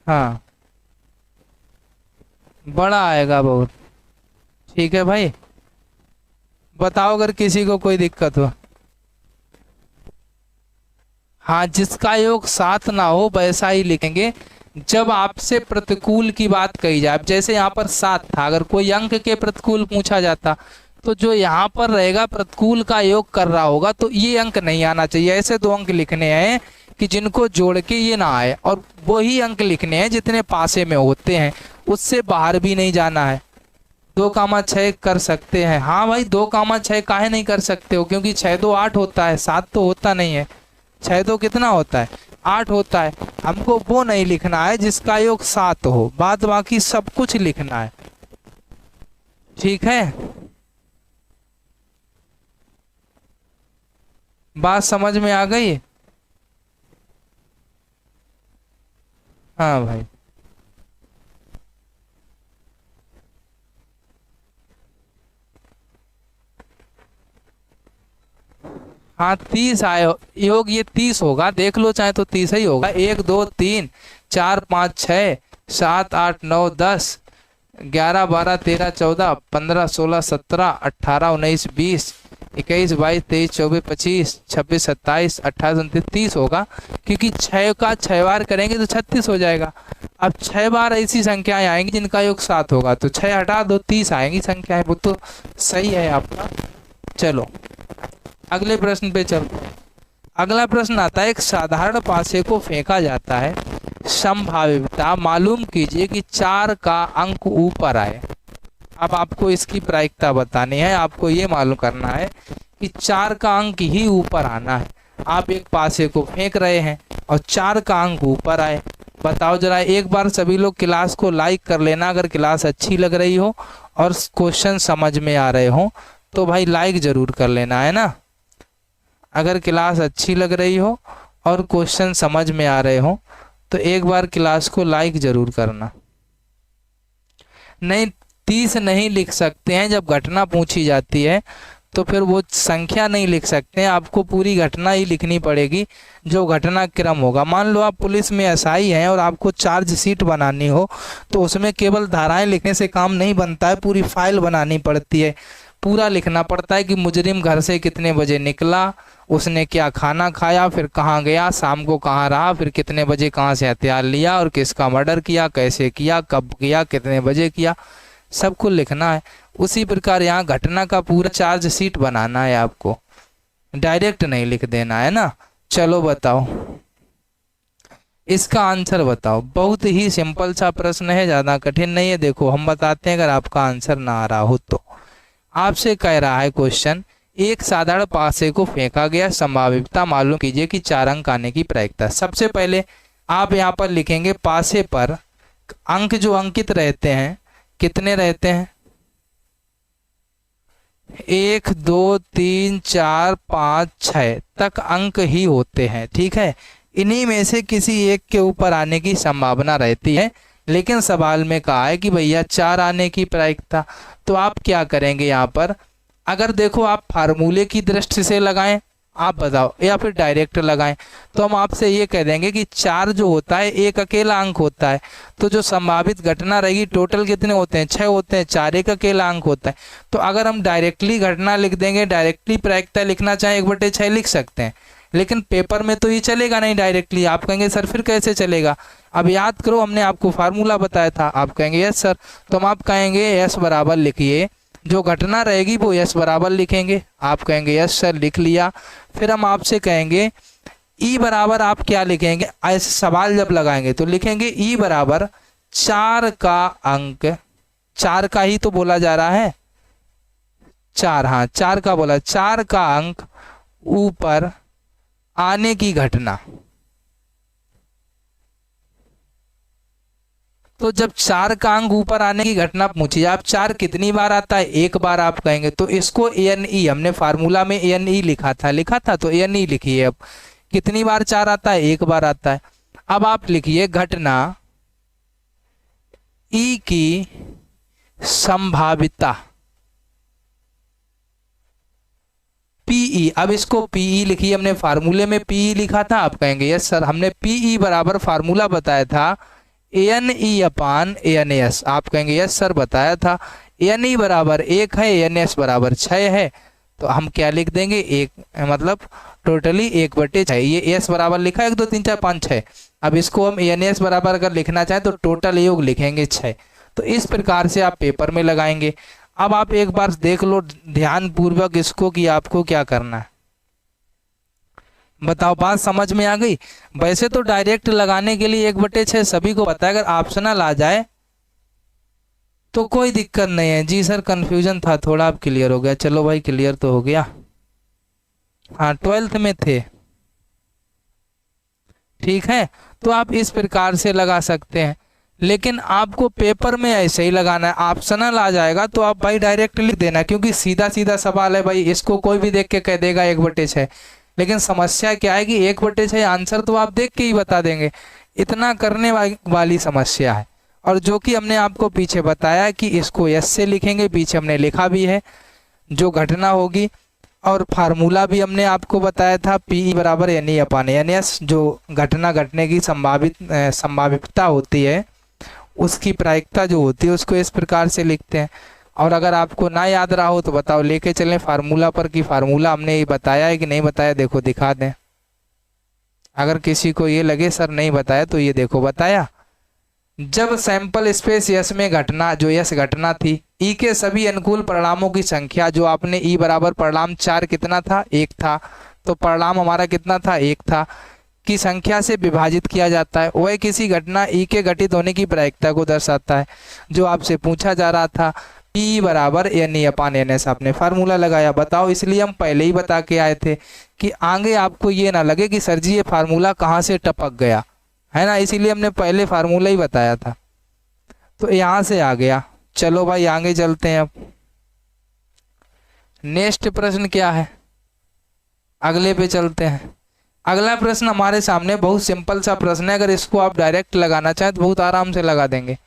हाँ, बड़ा आएगा बहुत, ठीक है भाई। बताओ अगर किसी को कोई दिक्कत हो। हाँ, जिसका योग 7 ना हो वैसा ही लिखेंगे। जब आपसे प्रतिकूल की बात कही जाए, जैसे यहाँ पर 7 था, अगर कोई अंक के प्रतिकूल पूछा जाता तो जो यहाँ पर रहेगा प्रतिकूल का योग कर रहा होगा तो ये अंक नहीं आना चाहिए। ऐसे 2 अंक लिखने हैं कि जिनको जोड़ के ये ना आए, और वही अंक लिखने हैं जितने पासे में होते हैं, उससे बाहर भी नहीं जाना है। 2,6 कर सकते हैं। हाँ भाई, 2,6 काहे नहीं कर सकते हो, क्योंकि 6 2 8 होता है, 7 तो होता नहीं है। 6 2 कितना होता है, 8 होता है। हमको वो नहीं लिखना है जिसका योग 7 हो, बाद बाकी सब कुछ लिखना है, ठीक है। बात समझ में आ गई? हाँ भाई, हाँ 30 आए योग, ये 30 होगा, देख लो चाहे तो 30 ही होगा। 1 2 3 4 5 6 7 8 9 10 11 12 13 14 15 16 17 18 19 20 21 22 23 24 25 26 27 28 29 30 होगा, क्योंकि 6 का 6 बार करेंगे तो 36 हो जाएगा। अब 6 बार ऐसी संख्याएं आएंगी जिनका योग 7 होगा, तो 6 हटा दो, 30 आएंगी संख्याएं, वो तो सही है आपका। चलो अगले प्रश्न पे चलते हैं। अगला प्रश्न आता है, एक साधारण पासे को फेंका जाता है, संभाव्यता मालूम कीजिए कि 4 का अंक ऊपर आए। अब आपको इसकी प्रायिकता बतानी है, आपको ये मालूम करना है कि 4 का अंक ही ऊपर आना है। आप एक पासे को फेंक रहे हैं और 4 का अंक ऊपर आए। बताओ जरा, एक बार सभी लोग क्लास को लाइक कर लेना अगर क्लास अच्छी लग रही हो और क्वेश्चन समझ में आ रहे हो तो भाई लाइक जरूर कर लेना, है ना। अगर क्लास अच्छी लग रही हो और क्वेश्चन समझ में आ रहे हो तो एक बार क्लास को लाइक जरूर करना। नहीं, 30 नहीं लिख सकते हैं, जब घटना पूछी जाती है तो फिर वो संख्या नहीं लिख सकते हैं, आपको पूरी घटना ही लिखनी पड़ेगी जो घटना क्रम होगा। मान लो आप पुलिस में एसआई हैं और आपको चार्जशीट बनानी हो तो उसमें केवल धाराएं लिखने से काम नहीं बनता है, पूरी फाइल बनानी पड़ती है। पूरा लिखना पड़ता है कि मुजरिम घर से कितने बजे निकला, उसने क्या खाना खाया, फिर कहाँ गया, शाम को कहाँ रहा, फिर कितने बजे कहाँ से हथियार लिया और किसका मर्डर किया, कैसे किया, कब किया, कितने बजे किया, सब कुछ लिखना है। उसी प्रकार यहाँ घटना का पूरा चार्जशीट बनाना है आपको, डायरेक्ट नहीं लिख देना है ना। चलो बताओ इसका आंसर बताओ। बहुत ही सिंपल सा प्रश्न है, ज़्यादा कठिन नहीं है। देखो हम बताते हैं अगर आपका आंसर ना आ रहा हो तो। आपसे कह रहा है क्वेश्चन, एक साधारण पासे को फेंका गया, संभाव्यता मालूम कीजिए कि 4 अंक आने की प्रायिकता। सबसे पहले आप यहाँ पर लिखेंगे पासे पर अंक जो अंकित रहते हैं कितने रहते हैं, 1 2 3 4 5 6 तक अंक ही होते हैं, ठीक है। इन्हीं में से किसी एक के ऊपर आने की संभावना रहती है, लेकिन सवाल में कहा है कि भैया 4 आने की प्रायिकता। तो आप क्या करेंगे यहाँ पर, अगर देखो आप फार्मूले की दृष्टि से लगाएं आप बताओ, या फिर डायरेक्ट लगाएं। तो हम आपसे ये कह देंगे कि 4 जो होता है एक अकेला अंक होता है, तो जो संभावित घटना रहेगी टोटल कितने होते हैं, 6 होते हैं, 4 एक अकेला अंक होता है। तो अगर हम डायरेक्टली घटना लिख देंगे, डायरेक्टली प्रायिकता लिखना चाहें 1/6 लिख सकते हैं, लेकिन पेपर में तो ये चलेगा नहीं डायरेक्टली। आप कहेंगे सर फिर कैसे चलेगा? अब याद करो, हमने आपको फार्मूला बताया था। आप कहेंगे यस सर, तो हम आप कहेंगे यस बराबर लिखिए, जो घटना रहेगी वो यस बराबर लिखेंगे। आप कहेंगे यस सर लिख लिया। फिर हम आपसे कहेंगे ई बराबर आप क्या लिखेंगे, ऐसे सवाल जब लगाएंगे तो लिखेंगे ई बराबर 4 का अंक, 4 का ही तो बोला जा रहा है, 4, हाँ 4 का बोला, 4 का अंक ऊपर आने की घटना। तो जब 4 का अंक ऊपर आने की घटना पूछिए, आप 4 कितनी बार आता है, एक बार आप कहेंगे, तो इसको ANE, हमने फार्मूला में ANE लिखा था तो ANE लिखिए। अब कितनी बार 4 आता है, एक बार आता है। अब आप लिखिए घटना ई की संभाविता PE। अब इसको PE लिखिए, हमने फार्मूले में PE लिखा था। आप कहेंगे यस सर, हमने PE बराबर फार्मूला बताया था ANE/ANS। आप कहेंगे यस सर बताया था। ANE बराबर 1 है, ANS बराबर 6 है, तो हम क्या लिख देंगे, एक मतलब टोटली 1/6। ये S बराबर लिखा है 1 2 3 4 5 6। अब इसको हम ANS बराबर अगर लिखना चाहें तो टोटल योग लिखेंगे 6। तो इस प्रकार से आप पेपर में लगाएंगे। अब आप एक बार देख लो ध्यान पूर्वक इसको कि आपको क्या करना है। बताओ, बात समझ में आ गई? वैसे तो डायरेक्ट लगाने के लिए 1/6 सभी को पता है, अगर ऑप्शनल आ जाए तो कोई दिक्कत नहीं है। जी सर कंफ्यूजन था थोड़ा, अब क्लियर हो गया। चलो भाई क्लियर तो हो गया। हाँ 12th में थे, ठीक है। तो आप इस प्रकार से लगा सकते हैं, लेकिन आपको पेपर में ऐसे ही लगाना है। ऑप्शनल आ जाएगा तो आप भाई डायरेक्ट लिख देना, क्योंकि सीधा सीधा सवाल है भाई, इसको कोई भी देख के कह देगा 1/6। लेकिन समस्या क्या है कि 1/6 आंसर तो आप देख के ही बता देंगे, इतना करने वाली समस्या है। और जो कि हमने आपको पीछे बताया कि इसको यस से लिखेंगे, पीछे हमने लिखा भी है जो घटना होगी, और फार्मूला भी हमने आपको बताया था PE बराबर NE/NS, जो घटना घटने की संभावितता होती है, उसकी प्रायिकता जो होती है उसको इस प्रकार से लिखते हैं। और अगर आपको ना याद रहा हो तो बताओ, लेके चलें फार्मूला पर कि फार्मूला हमने ये बताया है कि नहीं बताया, देखो दिखा दें। अगर किसी को ये लगे सर नहीं बताया तो ये देखो बताया। जब सैंपल स्पेस यस में घटना, जो यस घटना थी, ई के सभी अनुकूल परिणामों की संख्या, जो आपने ई बराबर परिणाम 4 कितना था, 1 था, तो परिणाम हमारा कितना था, 1 था, की संख्या से विभाजित किया जाता है, वह किसी घटना ई के घटित होने की प्रायिकता को दर्शाता है। जो आपसे पूछा जा रहा था PE बराबर NE/NS, आपने फार्मूला लगाया। बताओ, इसलिए हम पहले ही बता के आए थे कि आगे आपको ये ना लगे कि सर जी ये फार्मूला कहाँ से टपक गया, है ना, इसीलिए हमने पहले फार्मूला ही बताया था। तो यहाँ से आ गया। चलो भाई आगे चलते हैं। अब नेक्स्ट प्रश्न क्या है, अगले पे चलते हैं। अगला प्रश्न हमारे सामने बहुत सिंपल सा प्रश्न है, अगर इसको आप डायरेक्ट लगाना चाहें तो बहुत आराम से लगा देंगे।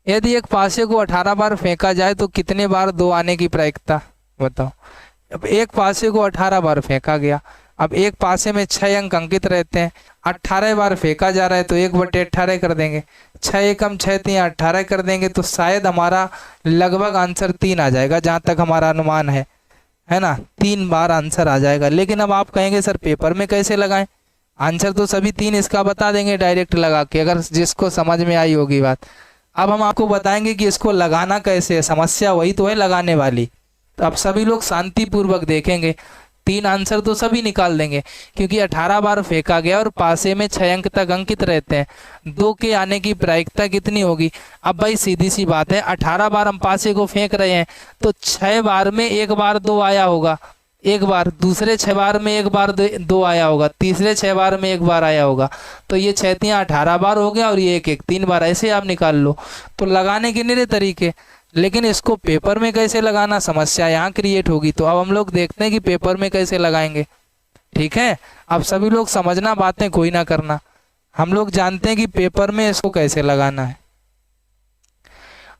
यदि एक पासे को 18 बार फेंका जाए तो कितने बार 2 आने की प्रायिकता, बताओ। अब एक पासे को 18 बार फेंका गया, अब एक पासे में 6 अंक अंकित रहते हैं, 18 बार फेंका जा रहा है तो 1/18 कर देंगे, 6 एकम 6 3 18 कर देंगे, तो शायद हमारा लगभग आंसर 3 आ जाएगा, जहाँ तक हमारा अनुमान है ना, 3 बार आंसर आ जाएगा। लेकिन अब आप कहेंगे सर पेपर में कैसे लगाएं, आंसर तो सभी 3 इसका बता देंगे डायरेक्ट लगा के, अगर जिसको समझ में आई होगी बात। अब हम आपको बताएंगे कि इसको लगाना कैसे है, समस्या वही तो है लगाने वाली। तो अब सभी लोग शांतिपूर्वक देखेंगे, 3 आंसर तो सभी निकाल देंगे, क्योंकि 18 बार फेंका गया और पासे में 6 अंक तक अंकित रहते हैं, 2 के आने की प्रायिकता कितनी होगी। अब भाई सीधी सी बात है, 18 बार हम पासे को फेंक रहे हैं तो 6 बार में 1 बार 2 आया होगा, 1 बार, दूसरे 6 बार में 1 बार 2 आया होगा, तीसरे 6 बार में 1 बार आया होगा, तो ये 6 3 18 बार हो गया, और ये 1 1 3 बार, ऐसे आप निकाल लो। तो लगाने के निरे तरीके, लेकिन इसको पेपर में कैसे लगाना, समस्या यहाँ क्रिएट होगी। तो अब हम लोग देखते हैं कि पेपर में कैसे लगाएंगे, ठीक है। अब सभी लोग समझना, बातें कोई ना करना, हम लोग जानते हैं कि पेपर में इसको कैसे लगाना है।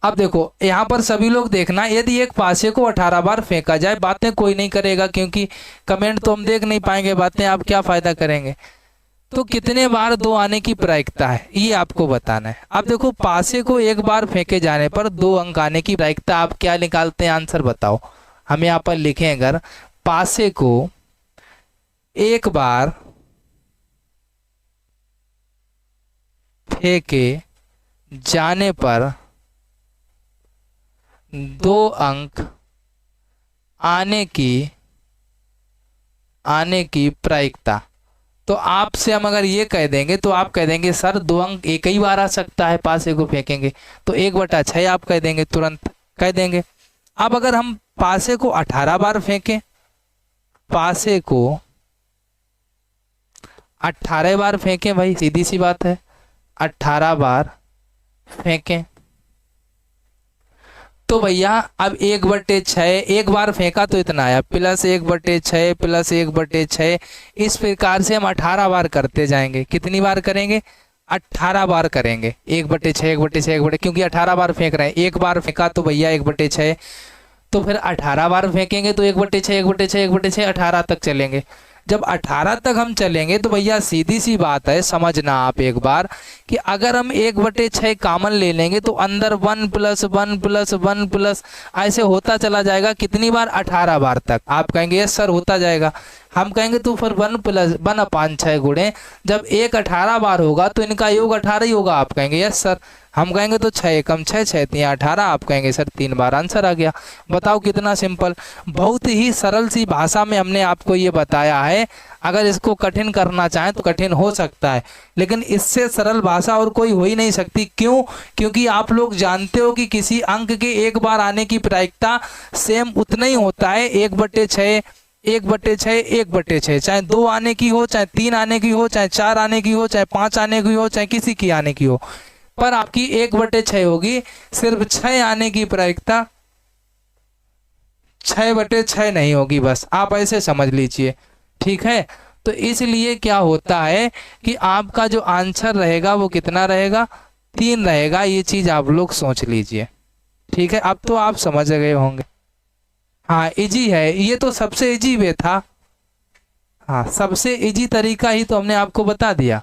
अब देखो यहाँ पर सभी लोग देखना, यदि एक पासे को 18 बार फेंका जाए, बातें कोई नहीं करेगा क्योंकि कमेंट तो हम देख नहीं पाएंगे, बातें आप क्या फायदा करेंगे। तो कितने बार 2 आने की प्रायिकता है ये आपको बताना है। अब देखो पासे को एक बार फेंके जाने पर 2 अंक आने की प्रायिकता आप क्या निकालते हैं, आंसर बताओ। हम यहाँ पर लिखें, अगर पासे को एक बार फेंके जाने पर 2 अंक आने की प्रायिकता। तो आपसे हम अगर ये कह देंगे तो आप कह देंगे सर 2 अंक एक ही बार आ सकता है, पासे को फेंकेंगे तो 1/6 आप कह देंगे, तुरंत कह देंगे। अब अगर हम पासे को 18 बार फेंकें, पासे को 18 बार फेंकें, भाई सीधी सी बात है, 18 बार फेंकें तो भैया अब 1/6, एक बार फेंका तो इतना आया, प्लस 1/6 प्लस 1/6, इस प्रकार से हम 18 बार करते जाएंगे। कितनी बार करेंगे, 18 बार करेंगे। 1/6 1/6 1/6, क्योंकि 18 बार फेंक रहे हैं, एक बार फेंका तो भैया 1/6, तो फिर 18 बार फेंकेंगे तो 1/6 1/6 1/6 18 तक चलेंगे। जब 18 तक हम चलेंगे तो भैया सीधी सी बात है, समझना आप एक बार कि अगर हम 1/6 कॉमन ले लेंगे तो अंदर 1 + 1 + 1 प्लस ऐसे होता चला जाएगा। कितनी बार, 18 बार तक। आप कहेंगे यस सर होता जाएगा, हम कहेंगे तो फिर 1 + 1/6 गुणे जब 1 18 बार होगा तो इनका योग 18 ही होगा। आप कहेंगे यस सर, हम कहेंगे तो 6 एकम 6 6 3 18, आप कहेंगे सर 3 बार, आंसर आ गया। बताओ कितना सिंपल, बहुत ही सरल सी भाषा में हमने आपको ये बताया है। अगर इसको कठिन करना चाहें तो कठिन हो सकता है, लेकिन इससे सरल भाषा और कोई हो ही नहीं सकती। क्यों, क्योंकि आप लोग जानते हो कि किसी अंक के एक बार आने की प्रायिकता सेम उतना ही होता है, 1/6 1/6 1/6, चाहे 2 आने की हो, चाहे 3 आने की हो, चाहे 4 आने की हो, चाहे 5 आने की हो, चाहे किसी की आने की हो, पर आपकी 1/6 होगी। सिर्फ 6 आने की प्रायिकता 6/6 नहीं होगी, बस आप ऐसे समझ लीजिए, ठीक है। तो इसलिए क्या होता है कि आपका जो आंसर रहेगा वो कितना रहेगा, 3 रहेगा। ये चीज आप लोग सोच लीजिए, ठीक है। अब तो आप समझ गए होंगे। हाँ इजी है, ये तो सबसे इजी वे था। हाँ सबसे इजी तरीका ही तो हमने आपको बता दिया।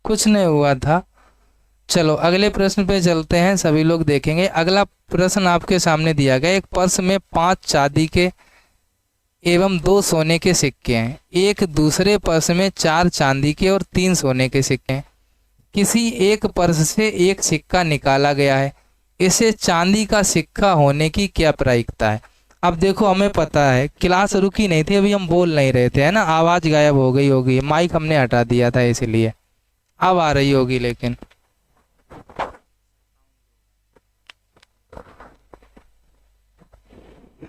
कुछ नहीं हुआ था। चलो अगले प्रश्न पे चलते हैं, सभी लोग देखेंगे। अगला प्रश्न आपके सामने दिया गया, एक पर्स में 5 चांदी के एवं 2 सोने के सिक्के हैं। एक दूसरे पर्स में 4 चांदी के और 3 सोने के सिक्के हैं। किसी एक पर्स से एक सिक्का निकाला गया है, इसे चांदी का सिक्का होने की क्या प्रायिकता है। अब देखो हमें पता है क्लास रुकी नहीं थी, अभी हम बोल नहीं रहे थे, है ना, आवाज़ गायब हो गई होगी, माइक हमने हटा दिया था इसलिए अब आ रही होगी। लेकिन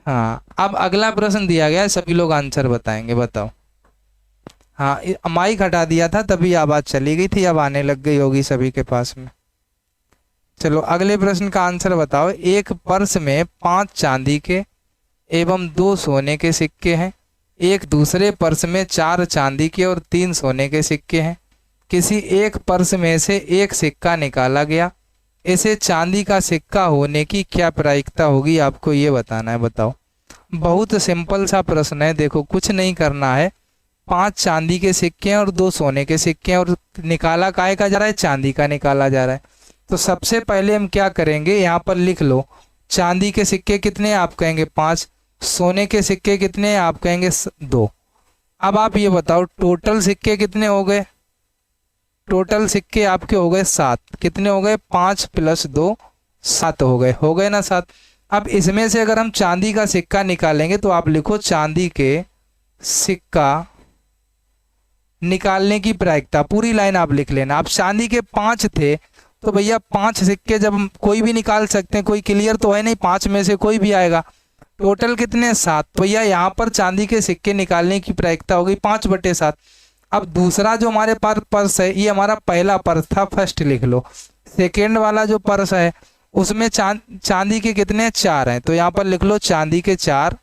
हाँ अब अगला प्रश्न दिया गया है, सभी लोग आंसर बताएंगे, बताओ। हाँ माइक हटा दिया था तभी आवाज़ चली गई थी, अब आने लग गई होगी सभी के पास में। चलो अगले प्रश्न का आंसर बताओ। एक पर्स में 5 चांदी के एवं 2 सोने के सिक्के हैं। एक दूसरे पर्स में 4 चांदी के और 3 सोने के सिक्के हैं। किसी एक पर्स में से एक सिक्का निकाला गया, इसे चांदी का सिक्का होने की क्या प्रायिकता होगी, आपको ये बताना है। बताओ, बहुत सिंपल सा प्रश्न है। देखो कुछ नहीं करना है, 5 चांदी के सिक्के हैं और 2 सोने के सिक्के हैं, और निकाला काहे का जा रहा है, चांदी का निकाला जा रहा है। तो सबसे पहले हम क्या करेंगे, यहाँ पर लिख लो चांदी के सिक्के कितने हैं, आप कहेंगे 5, सोने के सिक्के कितने हैं, आप कहेंगे 2। अब आप ये बताओ टोटल सिक्के कितने हो गए, टोटल सिक्के आपके हो गए 7। कितने हो गए, 5 + 2 7 हो गए ना 7। अब इसमें से अगर हम चांदी का सिक्का निकालेंगे तो आप लिखो चांदी के सिक्का निकालने की प्रायिकता, पूरी लाइन आप लिख लेना। अब चांदी के 5 थे तो भैया 5 सिक्के जब हम कोई भी निकाल सकते हैं, कोई क्लियर तो है नहीं, 5 में से कोई भी आएगा। टोटल कितने, 7। तो भैया यहाँ पर चांदी के सिक्के निकालने की प्रायिकता हो गई 5/7। अब दूसरा जो हमारे पास पर्स है, ये हमारा पहला पर्स था, फर्स्ट लिख लो। सेकेंड वाला जो पर्स है उसमें चांदी के कितने, 4 हैं, तो यहाँ पर लिख लो चांदी के 4।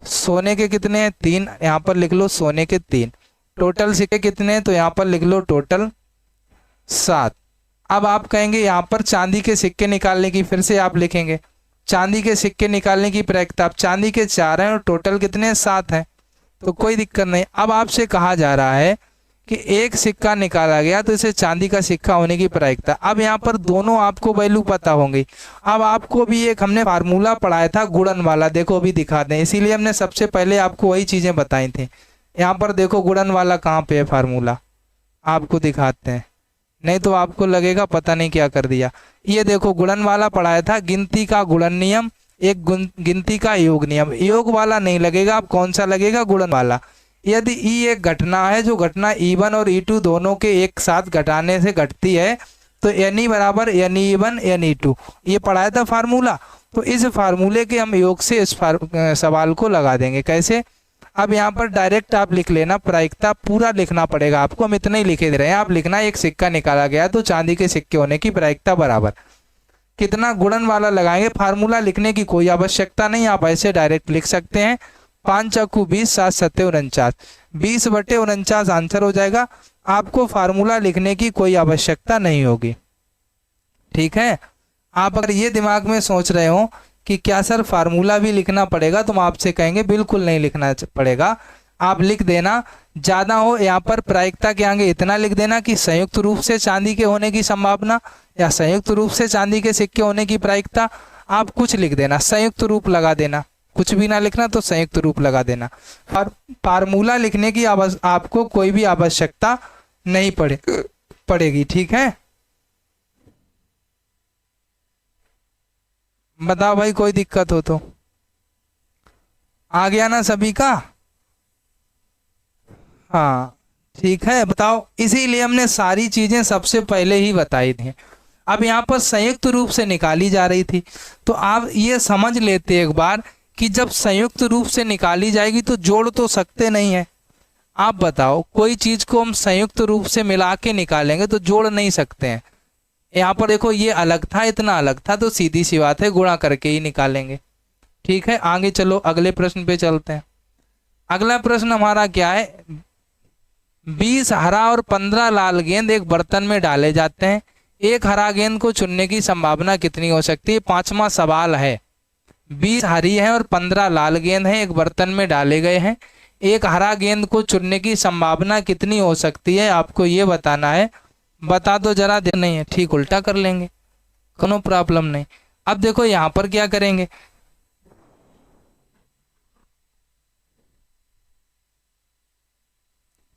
सोने के कितने हैं, 3, यहाँ पर लिख लो सोने के 3। टोटल सिक्के कितने हैं, तो यहाँ पर लिख लो टोटल 7। अब आप कहेंगे यहाँ पर चांदी के सिक्के निकालने की, फिर से आप लिखेंगे चांदी के सिक्के निकालने की प्रायिकता। अब चांदी के 4 हैं और टोटल कितने, 7 हैं, तो कोई दिक्कत नहीं। अब आपसे कहा जा रहा है कि एक सिक्का निकाला गया तो इसे चांदी का सिक्का होने की प्रायिकता। अब यहाँ पर दोनों आपको वैल्यू पता होंगी। अब आपको भी एक हमने फार्मूला पढ़ाया था गुणन वाला, देखो अभी दिखा दें, इसीलिए हमने सबसे पहले आपको वही चीज़ें बताई थी। यहाँ पर देखो गुणन वाला कहाँ पे है फार्मूला, आपको दिखाते हैं, नहीं तो आपको लगेगा पता नहीं क्या कर दिया। ये देखो गुणन वाला पढ़ाया था, गिनती का गुणन नियम, एक गिनती का योग नियम। योग वाला नहीं लगेगा, अब कौन सा लगेगा, गुणन वाला। यदि ई एक घटना है, जो घटना E1 और E2 दोनों के एक साथ घटाने से घटती है, तो NE बराबर NE1 NE2, ये पढ़ाया था फार्मूला। तो इस फार्मूले के हम योग से इस सवाल को लगा देंगे। कैसे, अब यहाँ पर डायरेक्ट आप लिख लेना, प्रायिकता पूरा लिखना पड़ेगा आपको, हम इतना ही लिखे दे रहे हैं। आप लिखना एक सिक्का निकाला गया तो चांदी के सिक्के होने की प्रायिकता बराबर कितना, गुणन वाला लगाएंगे। फार्मूला लिखने की कोई आवश्यकता नहीं, आप ऐसे डायरेक्ट लिख सकते हैं। 5 × 20 7 × 7 49, 20/49 आंसर हो जाएगा। आपको फार्मूला लिखने की कोई आवश्यकता नहीं होगी, ठीक है। आप अगर ये दिमाग में सोच रहे हो कि क्या सर फार्मूला भी लिखना पड़ेगा, तो हम आपसे कहेंगे बिल्कुल नहीं लिखना पड़ेगा। आप लिख देना, ज़्यादा हो यहाँ पर प्रायिकता के आगे इतना लिख देना कि संयुक्त रूप से चांदी के होने की संभावना, या संयुक्त रूप से चांदी के सिक्के होने की प्रायिकता। आप कुछ लिख देना, संयुक्त रूप लगा देना, कुछ भी ना लिखना तो संयुक्त रूप लगा देना। और फार्मूला लिखने की आपको कोई भी आवश्यकता नहीं पड़ेगी, ठीक है। बताओ भाई, कोई दिक्कत हो तो। आ गया ना सभी का, हाँ ठीक है। बताओ, इसीलिए हमने सारी चीजें सबसे पहले ही बताई थी। अब यहाँ पर संयुक्त रूप से निकाली जा रही थी, तो आप ये समझ लेते एक बार कि जब संयुक्त रूप से निकाली जाएगी तो जोड़ तो सकते नहीं है। आप बताओ, कोई चीज को हम संयुक्त रूप से मिला के निकालेंगे तो जोड़ नहीं सकते हैं। यहाँ पर देखो ये अलग था, इतना अलग था, तो सीधी सी बात है गुणा करके ही निकालेंगे, ठीक है। आगे चलो, अगले प्रश्न पे चलते हैं। अगला प्रश्न हमारा क्या है, 20 हरा और 15 लाल गेंद एक बर्तन में डाले जाते हैं, एक हरा गेंद को चुनने की संभावना कितनी हो सकती है। 5वां सवाल है, 20 हरी है और 15 लाल गेंद है, एक बर्तन में डाले गए हैं, एक हरा गेंद को चुनने की संभावना कितनी हो सकती है, आपको ये बताना है। बता दो जरा, दे नहीं है ठीक, उल्टा कर लेंगे, कोनो प्रॉब्लम नहीं। अब देखो यहाँ पर क्या करेंगे,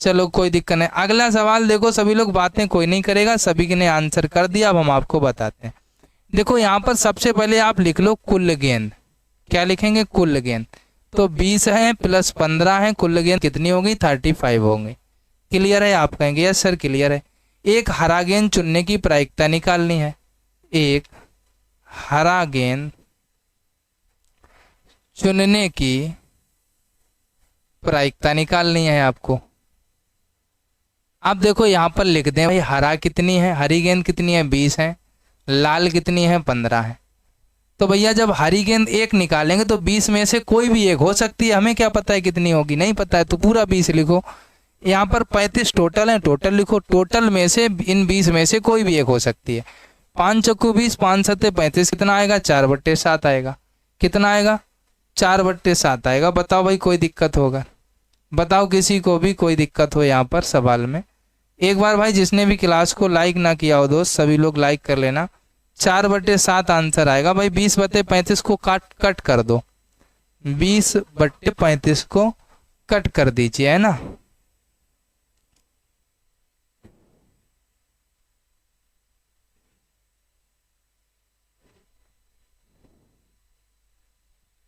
चलो कोई दिक्कत नहीं। अगला सवाल देखो, सभी लोग बातें कोई नहीं करेगा, सभी ने आंसर कर दिया। अब हम आपको बताते हैं। देखो यहाँ पर सबसे पहले आप लिख लो कुल गेंद, क्या लिखेंगे, कुल गेंद। तो 20 है + 15 है, कुल गेंद कितनी होगी, 35 होंगी। क्लियर है, आप कहेंगे यस सर क्लियर है। एक हरा गेंद चुनने की प्रायिकता निकालनी है, एक हरा गेंद चुनने की प्रायिकता निकालनी है आपको। अब देखो यहाँ पर लिख दें भाई, हरा कितनी है, हरी गेंद कितनी है, 20 है, लाल कितनी है, 15 है। तो भैया जब हरी गेंद एक निकालेंगे तो 20 में से कोई भी एक हो सकती है, हमें क्या पता है कितनी होगी, नहीं पता है, तो पूरा 20 लिखो। यहाँ पर 35 टोटल है, टोटल लिखो, टोटल में से इन 20 में से कोई भी एक हो सकती है। 5 चक्कू 20, 5 सत्ते 35, कितना आएगा? 4/7 आएगा। कितना आएगा? 4/7 आएगा। बताओ भाई कोई दिक्कत होगा? बताओ किसी को भी कोई दिक्कत हो यहाँ पर सवाल में? एक बार भाई जिसने भी क्लास को लाइक ना किया हो दोस्त, सभी लोग लाइक कर लेना। 4/7 आंसर आएगा भाई। 20/35 को कट कर दो, 20/35 को कट कर दीजिए, है ना।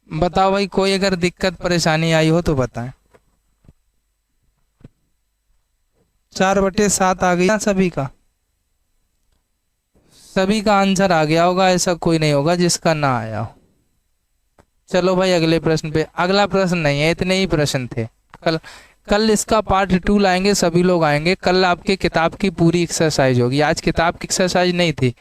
बताओ भाई कोई अगर दिक्कत परेशानी आई हो तो बताएं। 4/7 आ गया सभी का? सभी का आंसर आ गया होगा, ऐसा कोई नहीं होगा जिसका ना आया हो। चलो भाई अगले प्रश्न पे। अगला प्रश्न नहीं है, इतने ही प्रश्न थे। कल इसका पार्ट 2 लाएंगे, सभी लोग आएंगे। कल आपके किताब की पूरी एक्सरसाइज होगी। आज किताब की एक्सरसाइज नहीं थी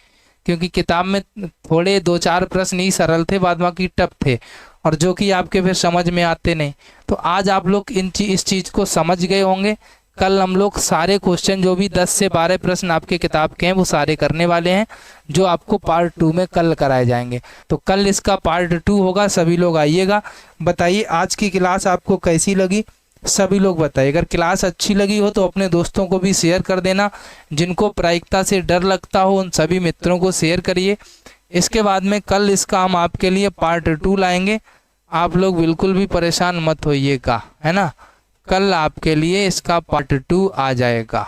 क्योंकि किताब में थोड़े 2-4 प्रश्न ही सरल थे, बाद बाकी टफ थे और जो कि आपके फिर समझ में आते नहीं। तो आज आप लोग इस चीज़ को समझ गए होंगे। कल हम लोग सारे क्वेश्चन जो भी 10 से 12 प्रश्न आपके किताब के हैं वो सारे करने वाले हैं, जो आपको पार्ट 2 में कल कराए जाएंगे। तो कल इसका पार्ट 2 होगा, सभी लोग आइएगा। बताइए आज की क्लास आपको कैसी लगी, सभी लोग बताइए। अगर क्लास अच्छी लगी हो तो अपने दोस्तों को भी शेयर कर देना। जिनको प्रायिकता से डर लगता हो उन सभी मित्रों को शेयर करिए। इसके बाद में कल इसका हम आपके लिए पार्ट 2 लाएंगे। आप लोग बिल्कुल भी परेशान मत होइएगा, है ना। कल आपके लिए इसका पार्ट 2 आ जाएगा,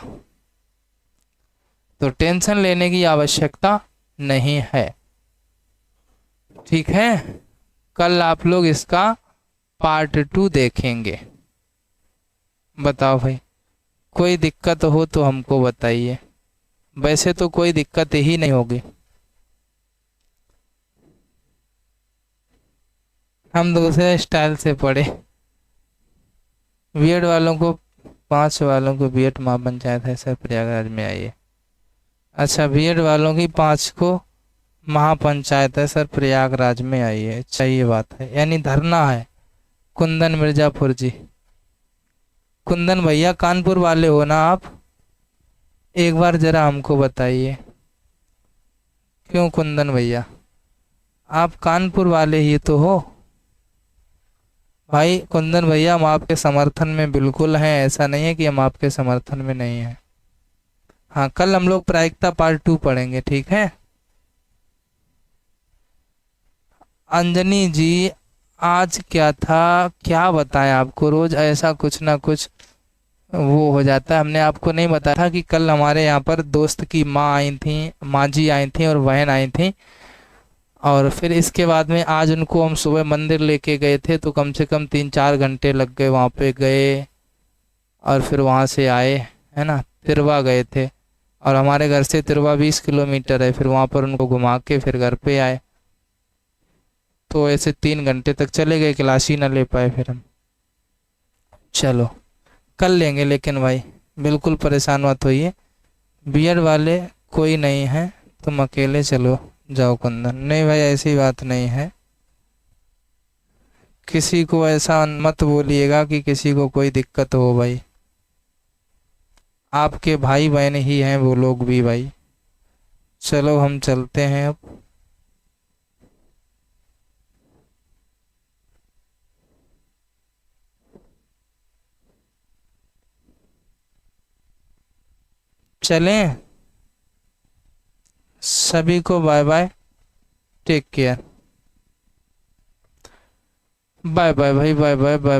तो टेंशन लेने की आवश्यकता नहीं है, ठीक है। कल आप लोग इसका पार्ट 2 देखेंगे। बताओ भाई कोई दिक्कत हो तो हमको बताइए। वैसे तो कोई दिक्कत ही नहीं होगी, हम दूसरे स्टाइल से पढ़े। बीएड वालों को 5 वालों को बीएड महापंचायत है सर प्रयागराज में आइए। अच्छा बीएड वालों की 5 को महापंचायत है सर प्रयागराज में आइए। अच्छा ये बात है, यानी धरना है। कुंदन मिर्जापुर जी, कुंदन भैया कानपुर वाले हो ना आप? एक बार जरा हमको बताइए। क्यों कुंदन भैया, आप कानपुर वाले ही तो हो भाई। कुंदन भैया हम आपके समर्थन में बिल्कुल हैं, ऐसा नहीं है कि हम आपके समर्थन में नहीं हैं। हाँ कल हम लोग प्रायिकता पार्ट 2 पढ़ेंगे, ठीक है। अंजनी जी आज क्या था, क्या बताएं आपको, रोज ऐसा कुछ ना कुछ वो हो जाता है। हमने आपको नहीं बताया था कि कल हमारे यहाँ पर दोस्त की माँ आई थी, माँ जी आई थी और बहन आई थी। और फिर इसके बाद में आज उनको हम सुबह मंदिर लेके गए थे, तो कम से कम 3-4 घंटे लग गए। वहाँ पे गए और फिर वहाँ से आए, है ना। तिरवा गए थे और हमारे घर से तिरवा 20 किलोमीटर है। फिर वहाँ पर उनको घुमा के फिर घर पे आए, तो ऐसे 3 घंटे तक चले गए, क्लास ही ना ले पाए फिर हम। चलो कल लेंगे, लेकिन भाई बिल्कुल परेशान मत होइए। बीएड वाले कोई नहीं है, तुम अकेले चलो जाओ कुंदन। नहीं भाई ऐसी बात नहीं है, किसी को ऐसा मत बोलिएगा कि किसी को कोई दिक्कत हो भाई। आपके भाई बहन ही हैं वो लोग भी भाई। चलो हम चलते हैं अब। चलें, सभी को bye bye, take care, bye bye भाई, बाय बाय बाय।